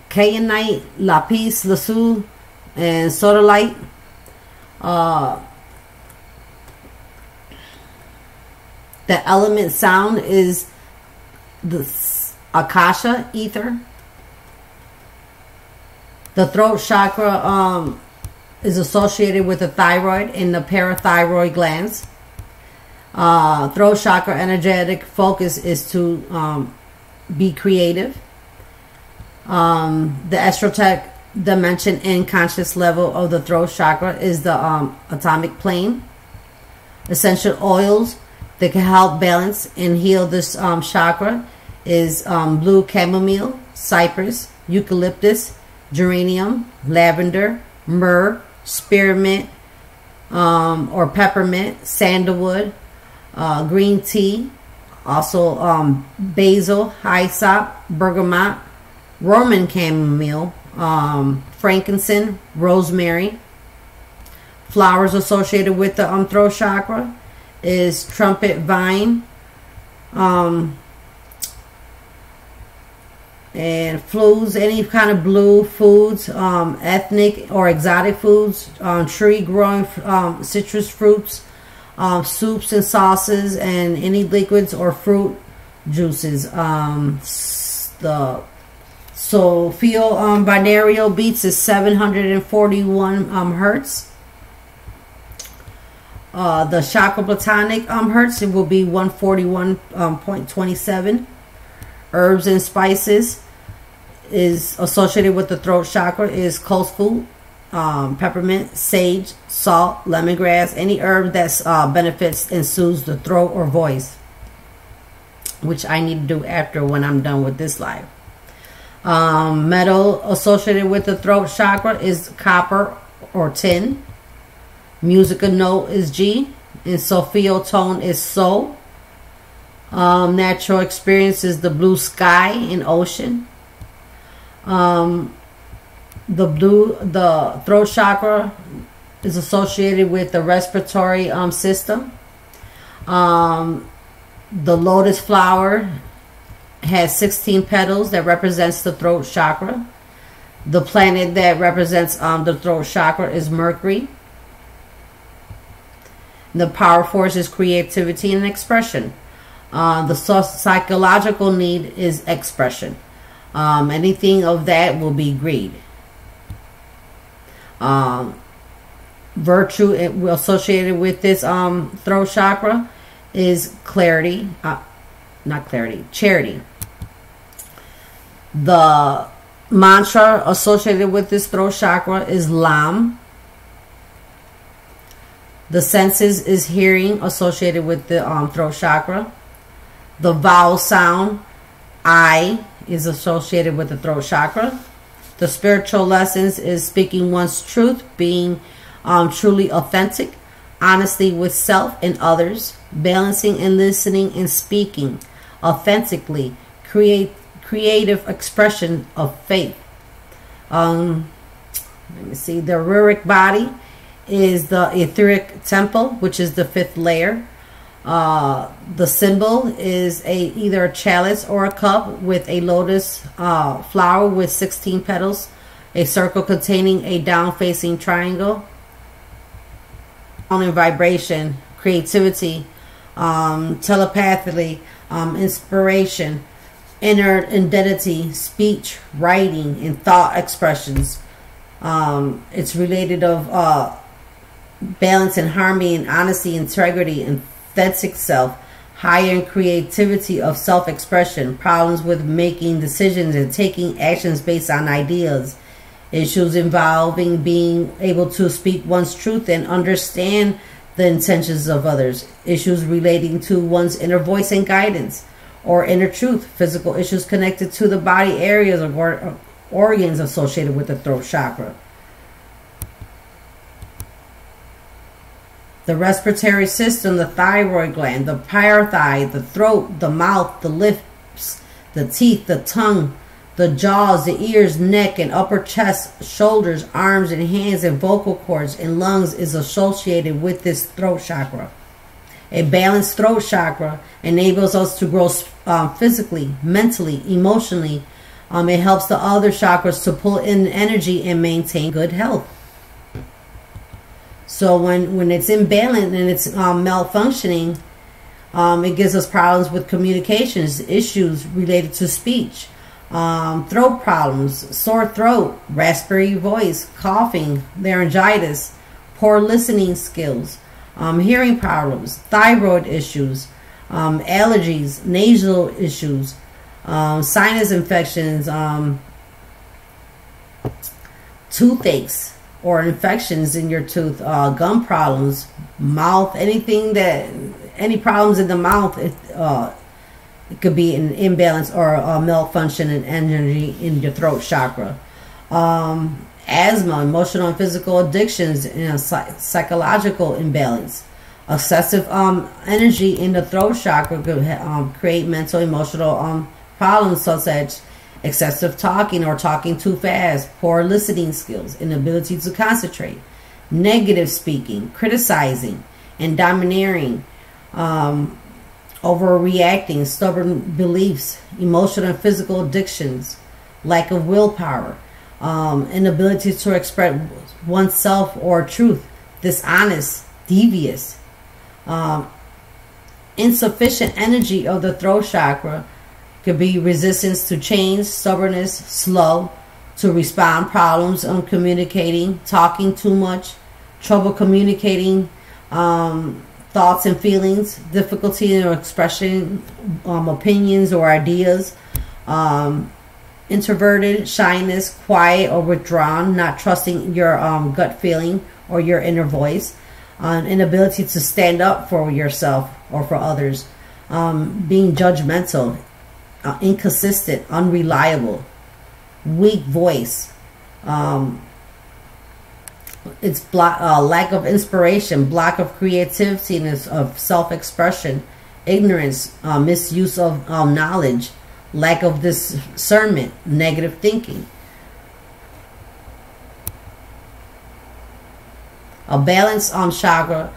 kayanite, lapis lazuli, and sodalite. The element sound is the akasha ether. The throat chakra is associated with the thyroid and the parathyroid glands. Throat chakra energetic focus is to be creative. The esoteric dimension and conscious level of the throat chakra is the atomic plane. Essential oils that can help balance and heal this chakra is blue chamomile, cypress, eucalyptus, geranium, lavender, myrrh, spearmint, or peppermint, sandalwood, green tea, also basil, hyssop, bergamot, Roman chamomile, frankincense, rosemary. Flowers associated with the throat chakra is trumpet vine, and foods, any kind of blue foods, ethnic or exotic foods, tree growing citrus fruits, soups and sauces, and any liquids or fruit juices. The Sophia binaural beats is 741 hertz. The chakra platonic hertz, it will be 141.27. Herbs and spices is associated with the throat chakra is kosfu, peppermint, sage, salt, lemongrass, any herb that benefits and soothes the throat or voice, which I need to do after when I'm done with this live. Metal associated with the throat chakra is copper or tin. Musical note is G. And solfeggio tone is So. Natural experience is the blue sky and ocean. The throat chakra is associated with the respiratory system. The lotus flower has 16 petals that represents the throat chakra. The planet that represents the throat chakra is Mercury. The power force is creativity and expression. The psychological need is expression. Anything of that will be greed. Virtue associated with this throat chakra is clarity. Not clarity, charity. The mantra associated with this throat chakra is Lam. The senses is hearing associated with the throat chakra. The vowel sound I is associated with the throat chakra. The spiritual lessons is speaking one's truth, being truly authentic, honesty with self and others, balancing and listening and speaking authentically, creative expression of faith. Let me see. The auric body is the etheric temple, which is the 5th layer. The symbol is either a chalice or a cup with a lotus flower with 16 petals, a circle containing a down-facing triangle. In vibration, creativity, telepathically, inspiration, inner identity, speech, writing, and thought expressions. It's related of balance and harmony and honesty, integrity, and authentic self, higher creativity of self-expression, problems with making decisions and taking actions based on ideas, issues involving being able to speak one's truth and understand the intentions of others, issues relating to one's inner voice and guidance or inner truth, physical issues connected to the body areas or organs associated with the throat chakra. The respiratory system, the thyroid gland, the parathyroid, the throat, the mouth, the lips, the teeth, the tongue, the jaws, the ears, neck, and upper chest, shoulders, arms, and hands, and vocal cords and lungs is associated with this throat chakra. A balanced throat chakra enables us to grow physically, mentally, emotionally. It helps the other chakras to pull in energy and maintain good health. So when it's imbalance and it's malfunctioning, it gives us problems with communications, issues related to speech, throat problems, sore throat, raspy voice, coughing, laryngitis, poor listening skills, hearing problems, thyroid issues, allergies, nasal issues, sinus infections, toothaches or infections in your tooth, gum problems, mouth, any problems in the mouth. It could be an imbalance or a malfunction in energy in your throat chakra. Asthma, emotional and physical addictions, psychological imbalance. Excessive energy in the throat chakra could create mental, emotional problems such as excessive talking or talking too fast, poor listening skills, inability to concentrate, negative speaking, criticizing, and domineering, overreacting, stubborn beliefs, emotional and physical addictions, lack of willpower, inability to express oneself or truth, dishonest, devious, insufficient energy of the throat chakra could be resistance to change, stubbornness, slow to respond, problems on communicating, talking too much, trouble communicating thoughts and feelings, difficulty in expressing opinions or ideas, introverted, shyness, quiet or withdrawn, not trusting your gut feeling or your inner voice, inability to stand up for yourself or for others, being judgmental, inconsistent, unreliable, weak voice, It's lack of inspiration, block of creativity and of self-expression, ignorance, misuse of knowledge, lack of discernment, negative thinking. A balanced chakra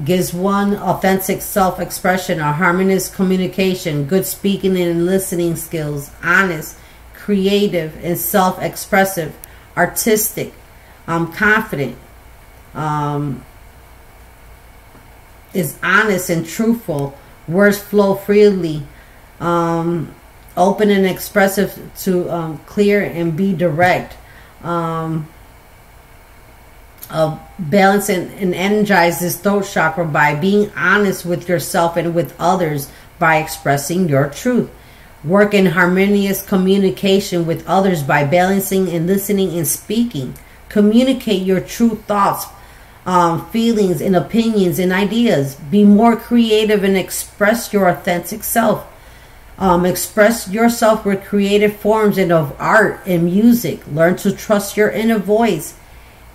gives one authentic self-expression, a harmonious communication, good speaking and listening skills, honest, creative and self-expressive, artistic, confident, is honest and truthful, words flow freely, open and expressive to clear and be direct, balance and energize this throat chakra by being honest with yourself and with others by expressing your truth. Work in harmonious communication with others by balancing and listening and speaking. Communicate your true thoughts, feelings and opinions and ideas. Be more creative and express your authentic self. Express yourself with creative forms and of art and music. Learn to trust your inner voice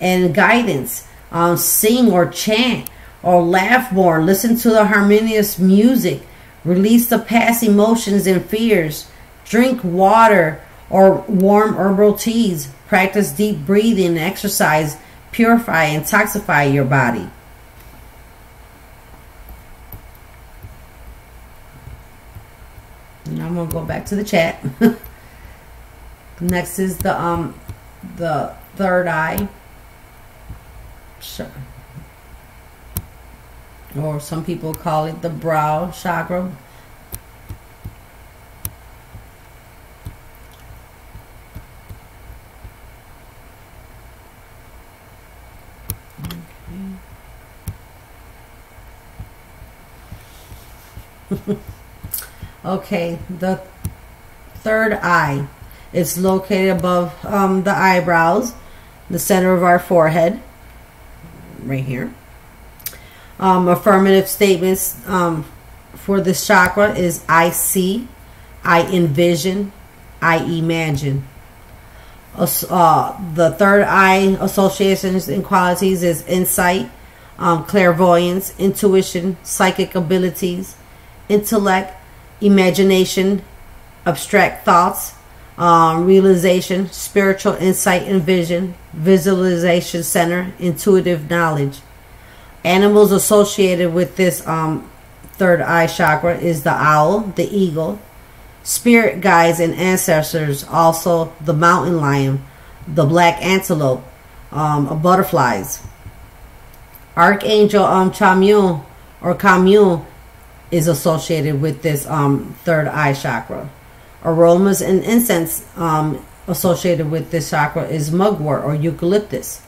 and guidance. Sing or chant or laugh more. Listen to the harmonious music. Release the past emotions and fears. Drink water or warm herbal teas. Practice deep breathing, exercise, purify, and detoxify your body. Now I'm gonna go back to the chat. Next is the third eye, or some people call it the brow chakra. Okay, the third eye is located above the eyebrows, the center of our forehead, right here. Affirmative statements for this chakra is I see, I envision, I imagine. The third eye associations and qualities is insight, clairvoyance, intuition, psychic abilities, intellect, imagination, abstract thoughts, realization, spiritual insight and vision, visualization center, intuitive knowledge. Animals associated with this third eye chakra is the owl, the eagle, spirit guides and ancestors, also the mountain lion, the black antelope, butterflies. Archangel Chamuel or Camuel is associated with this third eye chakra. Aromas and incense associated with this chakra is mugwort or eucalyptus.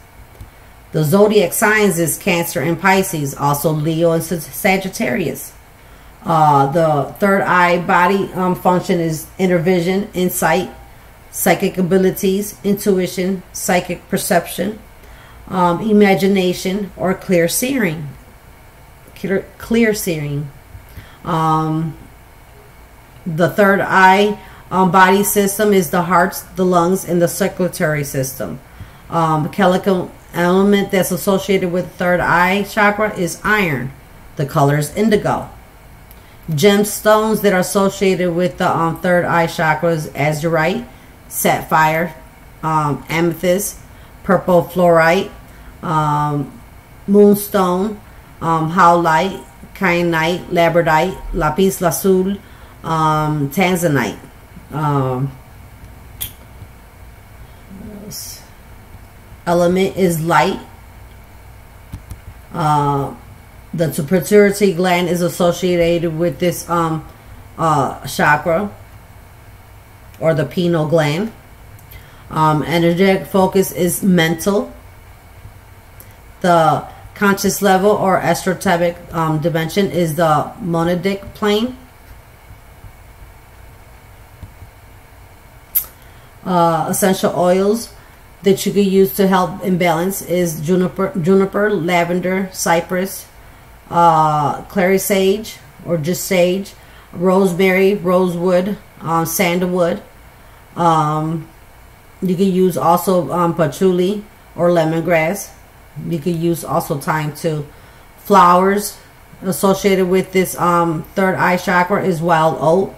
The zodiac signs is Cancer and Pisces, also Leo and Sagittarius. The third eye body function is inner vision, insight, psychic abilities, intuition, psychic perception, imagination, or clear seeing. Clear seeing. The third eye body system is the heart, the lungs, and the circulatory system. Chemical element that's associated with the third eye chakra is iron. The color is indigo. Gemstones that are associated with the third eye chakra is azurite, sapphire, amethyst, purple fluorite, moonstone, howlite, kyanite, labradorite, lapis lazuli, tanzanite. Element is light. The pituitary gland is associated with this chakra, or the pineal gland. Energetic focus is mental. The conscious level or esoteric dimension is the monadic plane. Essential oils that you could use to help in balance is juniper, lavender, cypress, clary sage or just sage, rosemary, rosewood, sandalwood. You can use also patchouli, or lemongrass. You could use also thyme too. Flowers associated with this third eye chakra is wild oat,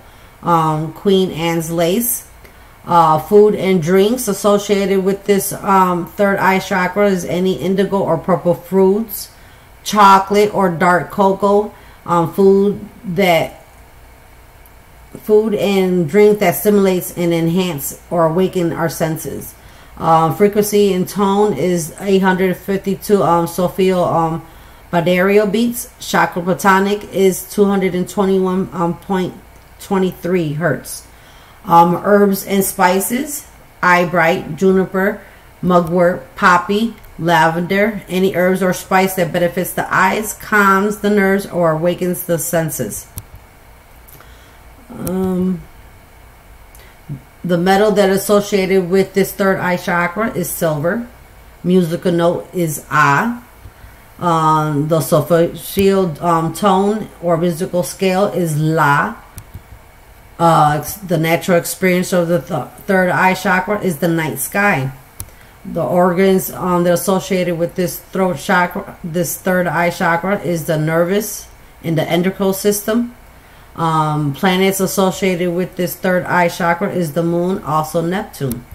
Queen Anne's lace. Food and drinks associated with this third eye chakra is any indigo or purple fruits, chocolate or dark cocoa, food and drink that stimulates and enhance or awaken our senses. Frequency and tone is 852 Solfeo Baderio beats. Chakra platonic is 221.23 hertz. Herbs and spices: eyebright, juniper, mugwort, poppy, lavender. Any herbs or spice that benefits the eyes, calms the nerves, or awakens the senses. The metal that is associated with this third eye chakra is silver. Musical note is Ah. The solfeggio tone or musical scale is La. The natural experience of the third eye chakra is the night sky. The organs that are associated with this throat chakra, this third eye chakra, is the nervous and the endocrine system. Planets associated with this third eye chakra is the moon, also Neptune.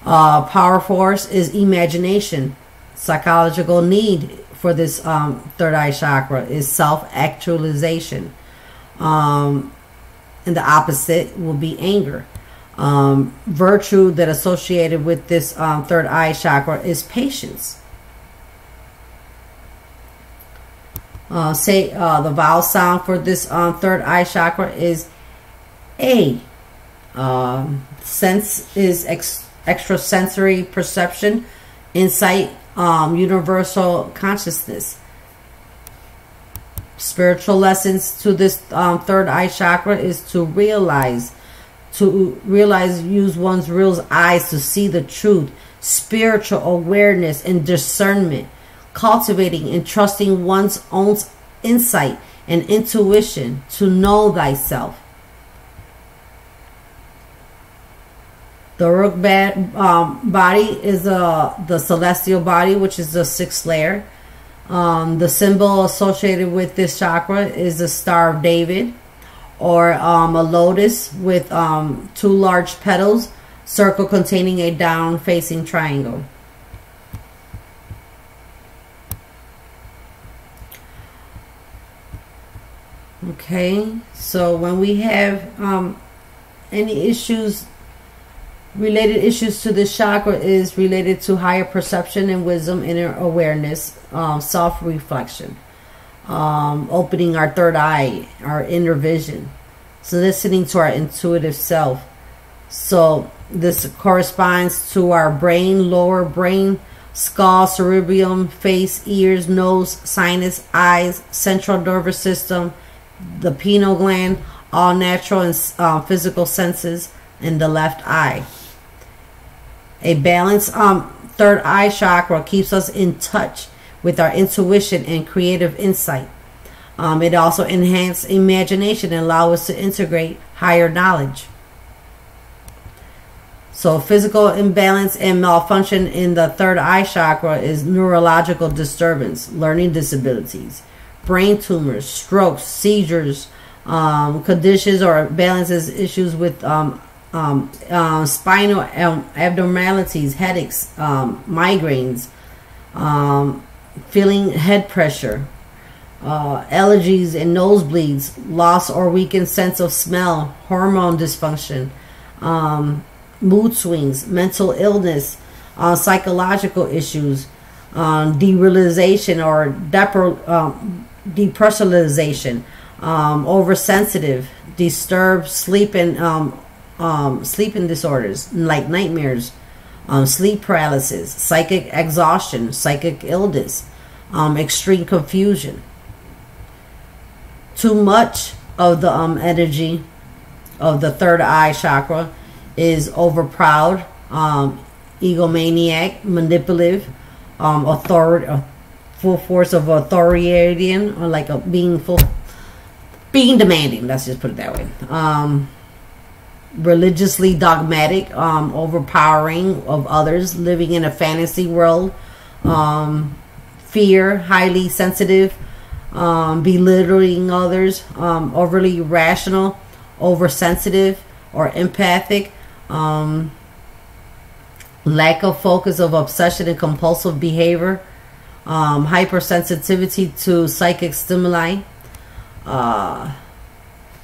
Power force is imagination. Psychological need for this third eye chakra is self-actualization. And the opposite will be anger. Virtue that associated with this third eye chakra is patience. The vowel sound for this third eye chakra is A. Sense is extrasensory perception, insight, universal consciousness. Spiritual lessons to this third eye chakra is to realize, use one's real eyes to see the truth, spiritual awareness and discernment, cultivating and trusting one's own insight and intuition to know thyself. The Uruk body is the celestial body, which is the sixth layer. The symbol associated with this chakra is the Star of David, or a lotus with two large petals, circle containing a down-facing triangle. Okay, so when we have any issues, related issues to this chakra is related to higher perception and wisdom, inner awareness, self-reflection, opening our third eye, our inner vision, so listening to our intuitive self. So this corresponds to our brain, lower brain, skull, cerebellum, face, ears, nose, sinus, eyes, central nervous system, the pineal gland, all natural and physical senses, and the left eye. A balanced third eye chakra keeps us in touch with our intuition and creative insight. It also enhances imagination and allows us to integrate higher knowledge. So physical imbalance and malfunction in the third eye chakra is neurological disturbance, learning disabilities, brain tumors, strokes, seizures, conditions or balances, issues with spinal abnormalities, headaches, migraines, feeling head pressure, allergies and nosebleeds, loss or weakened sense of smell, hormone dysfunction, mood swings, mental illness, psychological issues, derealization or depersonalization, oversensitive, disturbed sleep and sleeping disorders like nightmares, sleep paralysis, psychic exhaustion, psychic illness, extreme confusion. Too much of the energy of the third eye chakra is overproud, egomaniac, manipulative, full force of authoritarian, or like being demanding. Let's just put it that way. religiously dogmatic, overpowering of others, living in a fantasy world, fear, highly sensitive, belittling others, overly rational, oversensitive or empathic, lack of focus of obsession and compulsive behavior, hypersensitivity to psychic stimuli,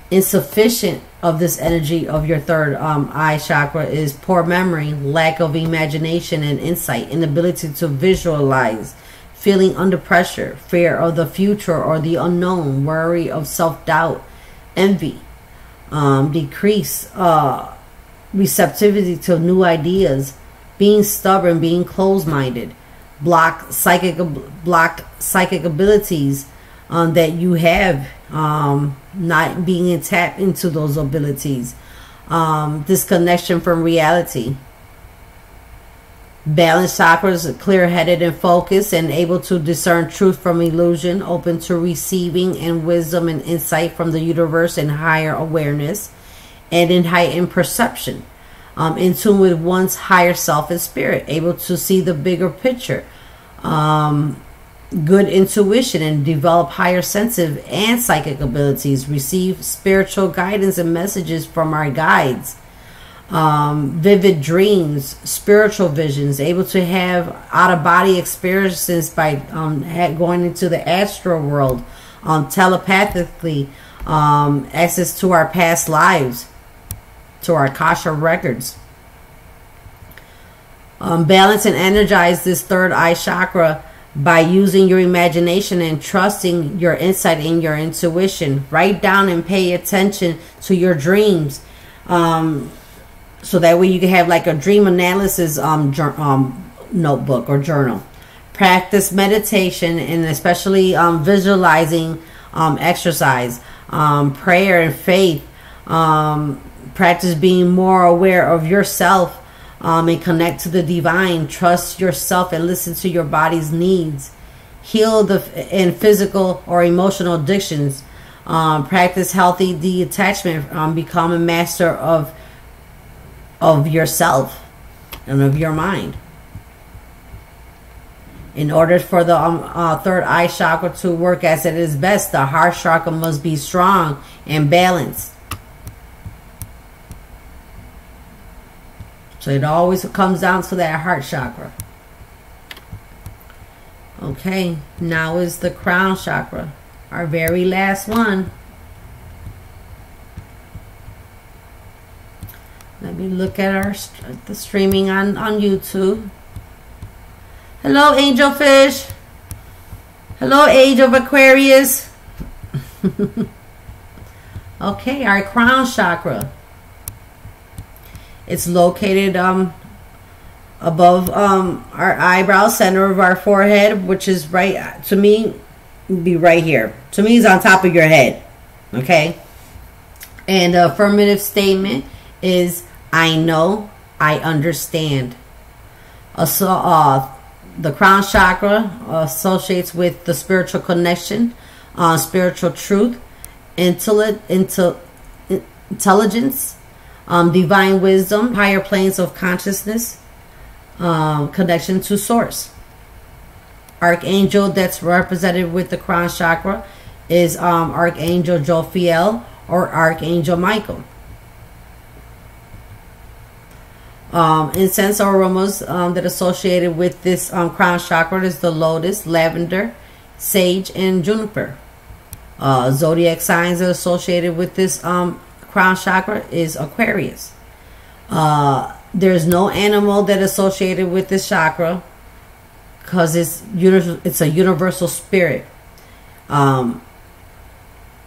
insufficient of this energy of your third eye chakra is poor memory, lack of imagination and insight, inability to visualize, feeling under pressure, fear of the future or the unknown, worry of self-doubt, envy, decrease receptivity to new ideas, being stubborn, being closed-minded, blocked psychic abilities that you have, not being tapped into those abilities, disconnection from reality. Balanced chakras, clear-headed and focused and able to discern truth from illusion, open to receiving and wisdom and insight from the universe and higher awareness, and in heightened perception, in tune with one's higher self and spirit, able to see the bigger picture, good intuition and develop higher sensitive and psychic abilities, receive spiritual guidance and messages from our guides, vivid dreams, spiritual visions, able to have out-of-body experiences by going into the astral world, telepathically, access to our past lives, to our Akasha records. Balance and energize this third eye chakra by using your imagination and trusting your insight and your intuition. Write down and pay attention to your dreams, so that way you can have like a dream analysis notebook or journal. Practice meditation and especially visualizing exercise, prayer and faith. Practice being more aware of yourself, and connect to the divine. Trust yourself and listen to your body's needs. Heal in physical or emotional addictions. Practice healthy detachment. Become a master of yourself and of your mind. In order for the third eye chakra to work as it is best, the heart chakra must be strong and balanced. So it always comes down to that heart chakra. Okay, now is the crown chakra, our very last one. Let me look at the streaming on YouTube. Hello, Angel Fish. Hello, Age of Aquarius. Okay, our crown chakra. It's located above our eyebrow, center of our forehead, which is right, to me, be right here. To me, it's on top of your head. Okay? And the affirmative statement is, I know, I understand. The crown chakra associates with the spiritual connection, spiritual truth, intelligence, divine wisdom, higher planes of consciousness, connection to source. Archangel that's represented with the crown chakra is Archangel Jophiel or Archangel Michael. Incense aromas that associated with this crown chakra is the lotus, lavender, sage, and juniper. Zodiac signs that associated with this crown chakra is Aquarius. There's no animal that associated with this chakra because it's a universal spirit,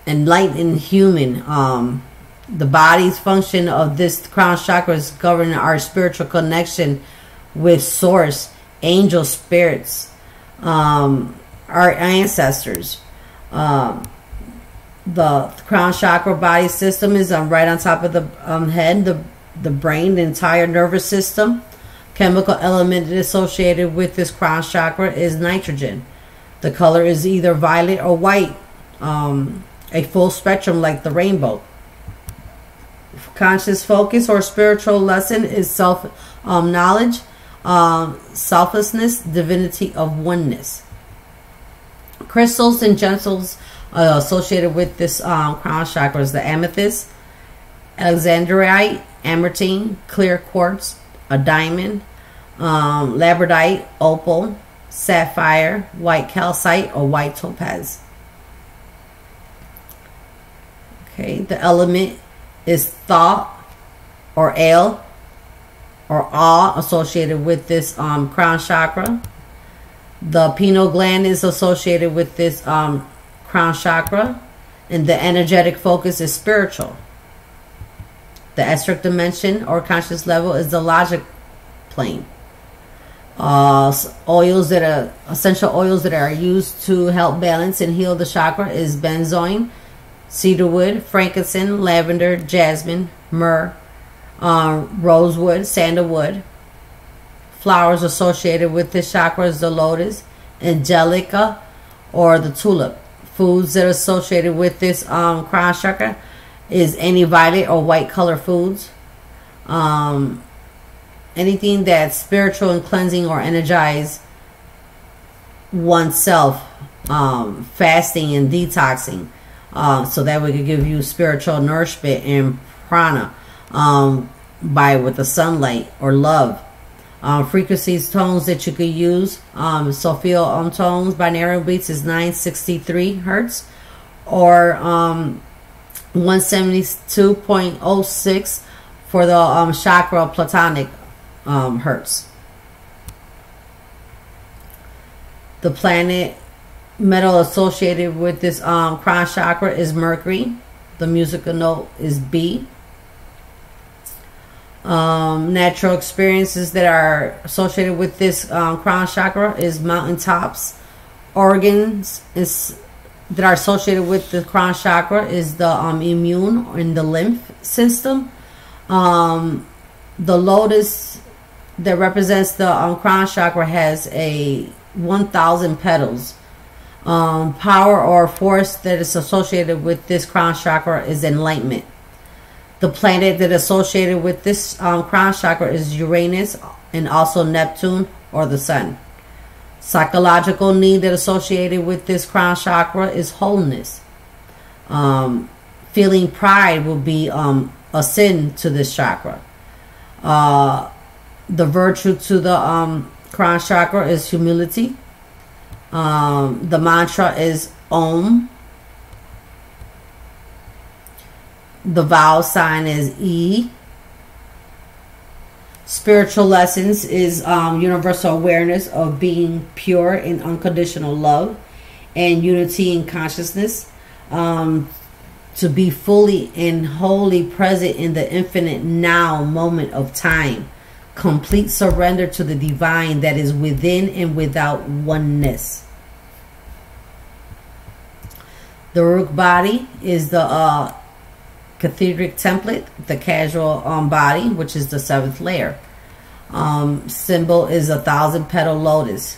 enlightened human. The body's function of this crown chakra is governing our spiritual connection with source, angel spirits, our ancestors. The crown chakra body system is right on top of the head, the brain, the entire nervous system. Chemical element associated with this crown chakra is nitrogen. The color is either violet or white, a full spectrum like the rainbow. conscious focus or spiritual lesson is self knowledge, selflessness, divinity of oneness. Crystals and gemstones associated with this crown chakra is the amethyst, alexandrite, amethyst, clear quartz, a diamond, labradorite, opal, sapphire, white calcite, or white topaz. Okay, the element is thought or ale or awe associated with this crown chakra. The pineal gland is associated with this crown chakra, and the energetic focus is spiritual. The etheric dimension or conscious level is the logic plane. Oils that are essential oils that are used to help balance and heal the chakra is benzoin, cedarwood, frankincense, lavender, jasmine, myrrh, rosewood, sandalwood. Flowers associated with this chakra is the lotus, angelica, or the tulip. Foods that are associated with this crown chakra is any violet or white color foods. Anything that's spiritual and cleansing or energize oneself, fasting and detoxing, so that we could give you spiritual nourishment and prana with the sunlight or love. Frequencies, tones that you could use. Sophia tones, binaural beats is 963 hertz or 172.06 for the chakra platonic hertz. The planet metal associated with this crown chakra is Mercury. The musical note is B. Natural experiences that are associated with this crown chakra is mountaintops. Organs that are associated with the crown chakra is the immune and the lymph system. The lotus that represents the crown chakra has a 1,000 petals. Power or force that is associated with this crown chakra is enlightenment. The planet that is associated with this crown chakra is Uranus and also Neptune or the Sun. Psychological need that is associated with this crown chakra is wholeness. Feeling pride will be a sin to this chakra. The virtue to the crown chakra is humility. The mantra is Om. The vowel sign is E. Spiritual lessons is universal awareness of being pure in unconditional love and unity in consciousness. To be fully and wholly present in the infinite now moment of time. Complete surrender to the divine that is within and without oneness. The Rook body is the cathedric template, the casual body, which is the 7th layer. Symbol is 1,000 petal lotus.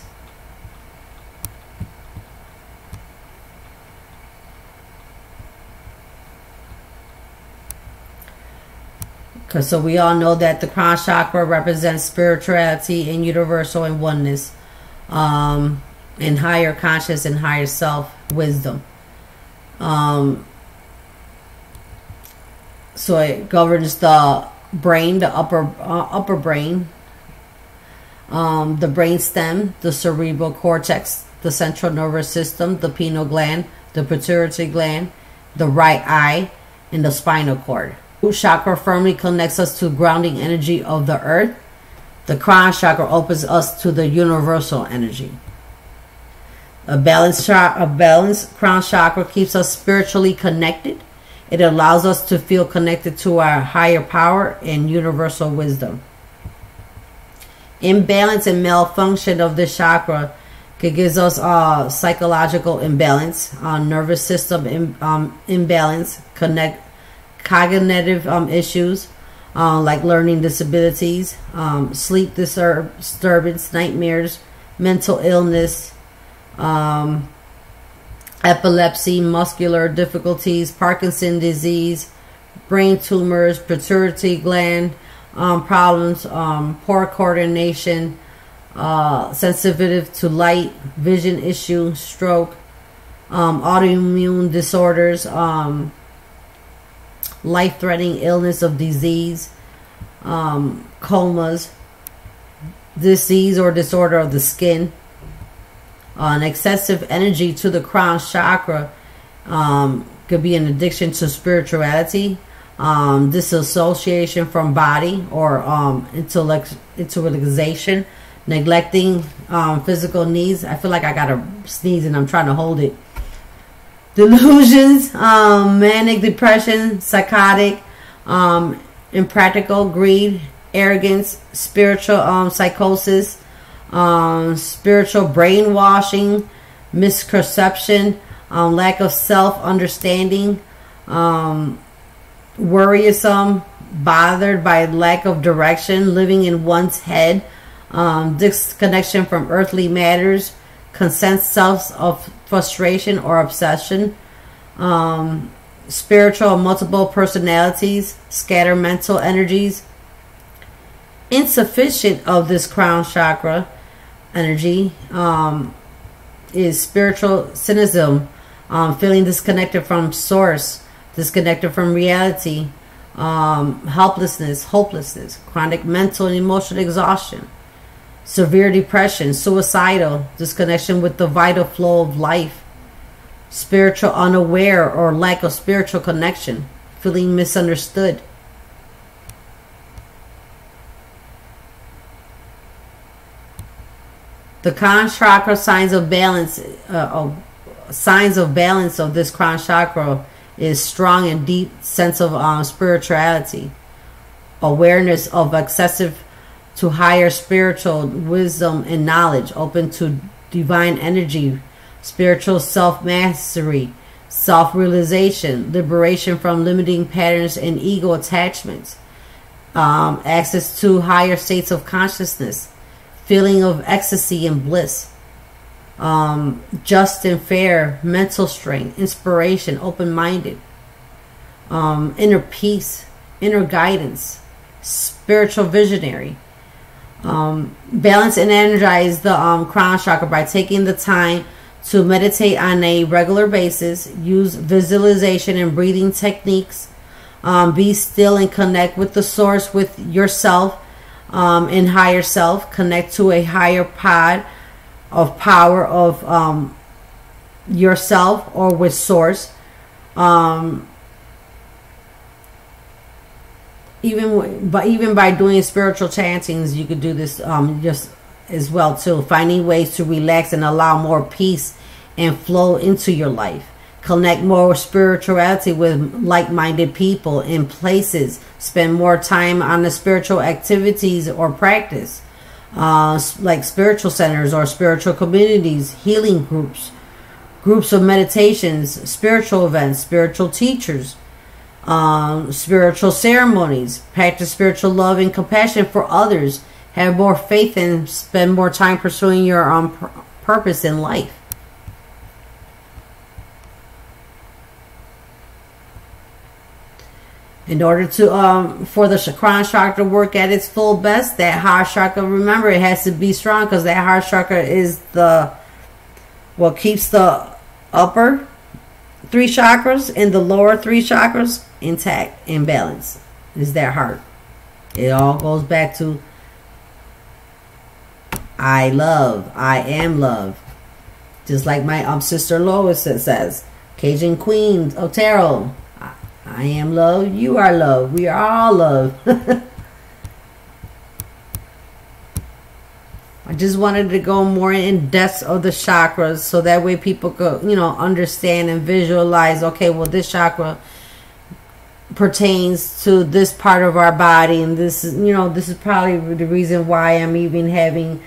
So we all know that the crown chakra represents spirituality and universal and oneness, and higher conscious and higher self wisdom. So it governs the brain, the upper brain, the brain stem, the cerebral cortex, the central nervous system, the pineal gland, the pituitary gland, the right eye, and the spinal cord. Root chakra firmly connects us to grounding energy of the earth. The crown chakra opens us to the universal energy. A balanced crown chakra keeps us spiritually connected. It allows us to feel connected to our higher power and universal wisdom. Imbalance and malfunction of this chakra gives us psychological imbalance, nervous system imbalance, cognitive issues like learning disabilities, sleep disturbance, nightmares, mental illness, epilepsy, muscular difficulties, Parkinson's disease, brain tumors, pituitary gland problems, poor coordination, sensitive to light, vision issue, stroke, autoimmune disorders, life-threatening illness of disease, comas, disease or disorder of the skin, an excessive energy to the crown chakra could be an addiction to spirituality, disassociation from body or intellectualization, neglecting physical needs. I feel like I got to sneeze and I'm trying to hold it. Delusions, manic depression, psychotic, impractical, greed, arrogance, spiritual psychosis, spiritual brainwashing, misconception, lack of self-understanding, worrisome, bothered by lack of direction, living in one's head, disconnection from earthly matters, consent self of frustration or obsession, spiritual multiple personalities, scattered mental energies, insufficient of this crown chakra energy is spiritual cynicism, feeling disconnected from source, disconnected from reality, helplessness, hopelessness, chronic mental and emotional exhaustion, severe depression, suicidal, disconnection with the vital flow of life, spiritual unaware or lack of spiritual connection, feeling misunderstood. The crown chakra signs of balance of this crown chakra is strong and deep sense of spirituality, awareness of excessive to higher spiritual wisdom and knowledge, open to divine energy, spiritual self-mastery, self-realization, liberation from limiting patterns and ego attachments, access to higher states of consciousness, feeling of ecstasy and bliss, just and fair, mental strength, inspiration, open-minded, inner peace, inner guidance, spiritual visionary. Balance and energize the crown chakra by taking the time to meditate on a regular basis. Use visualization and breathing techniques. Be still and connect with the source, with yourself and higher self. Connect to a higher pod of power of yourself or with source. Even by doing spiritual chantings, you could do this just as well too. Finding ways to relax and allow more peace and flow into your life. Connect more with spirituality with like-minded people and places. Spend more time on the spiritual activities or practice, like spiritual centers or spiritual communities, healing groups, groups of meditations, spiritual events, spiritual teachers, spiritual ceremonies. Practice spiritual love and compassion for others. Have more faith and spend more time pursuing your purpose in life. In order to for the crown chakra to work at its full best, that heart chakra, remember, it has to be strong, because that heart chakra is what keeps the upper 3 chakras and the lower 3 chakras intact, in balance. Is that heart. It all goes back to I love, I am love. Just like my sister Lois says, Cajun Queen of Tarot, I am love, you are love, we are all love. I just wanted to go more in depth of the chakras, so that way people could, understand and visualize, okay, well, this chakra pertains to this part of our body, and this is, this is probably the reason why I'm even having,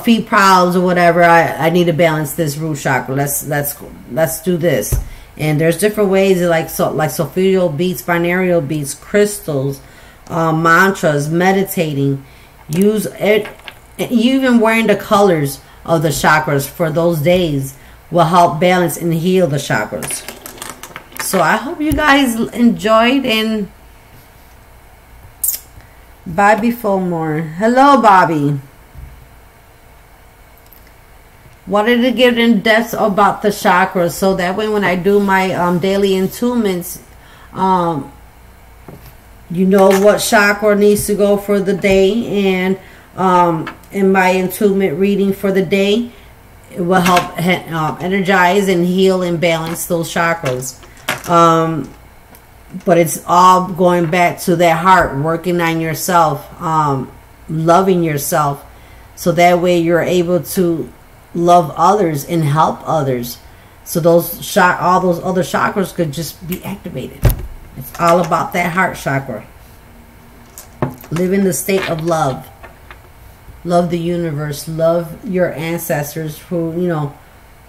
feet problems or whatever. I need to balance this root chakra. Let's do this. And there's different ways, like solfeggio beats, binaural beats, crystals, mantras, meditating. Use it. Even wearing the colors of the chakras for those days will help balance and heal the chakras. So I hope you guys enjoyed, and Bobby Fulmore. Hello, Bobby. Wanted to get in depth about the chakras, so that way when I do my daily attunements, you know what chakra needs to go for the day, and in my attunement reading for the day, it will help energize and heal and balance those chakras. But it's all going back to that heart, working on yourself, loving yourself, so that way you're able to love others and help others. So those all those other chakras could just be activated. It's all about that heart chakra. Live in the state of love. Love the universe. Love your ancestors who, you know,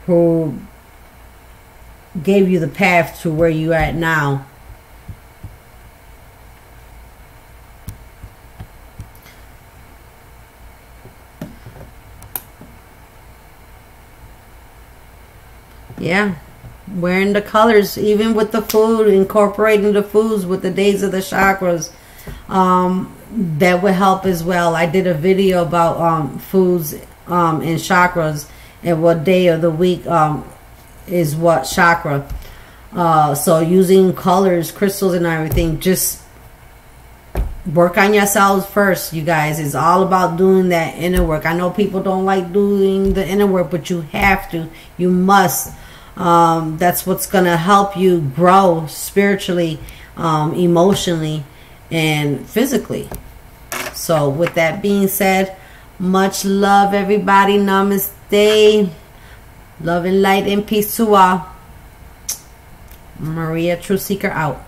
who gave you the path to where you're at now. Yeah, wearing the colors, even with the food, incorporating the foods with the days of the chakras, that would help as well. I did a video about foods and chakras, and what day of the week is what chakra. So using colors, crystals, and everything, just work on yourselves first, you guys. It's all about doing that inner work. I know people don't like doing the inner work, but you have to. You must. That's what's going to help you grow spiritually, emotionally, and physically. So with that being said, much love, everybody. Namaste. Love and light and peace to all. Maria True Seeker out.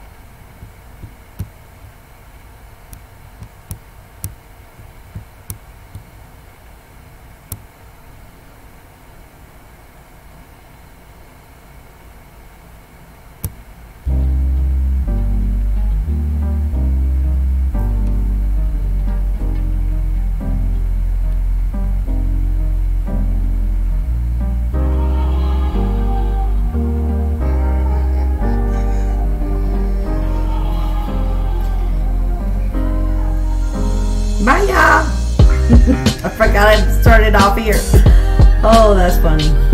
Bye, y'all. I forgot I started off here. Oh, that's funny.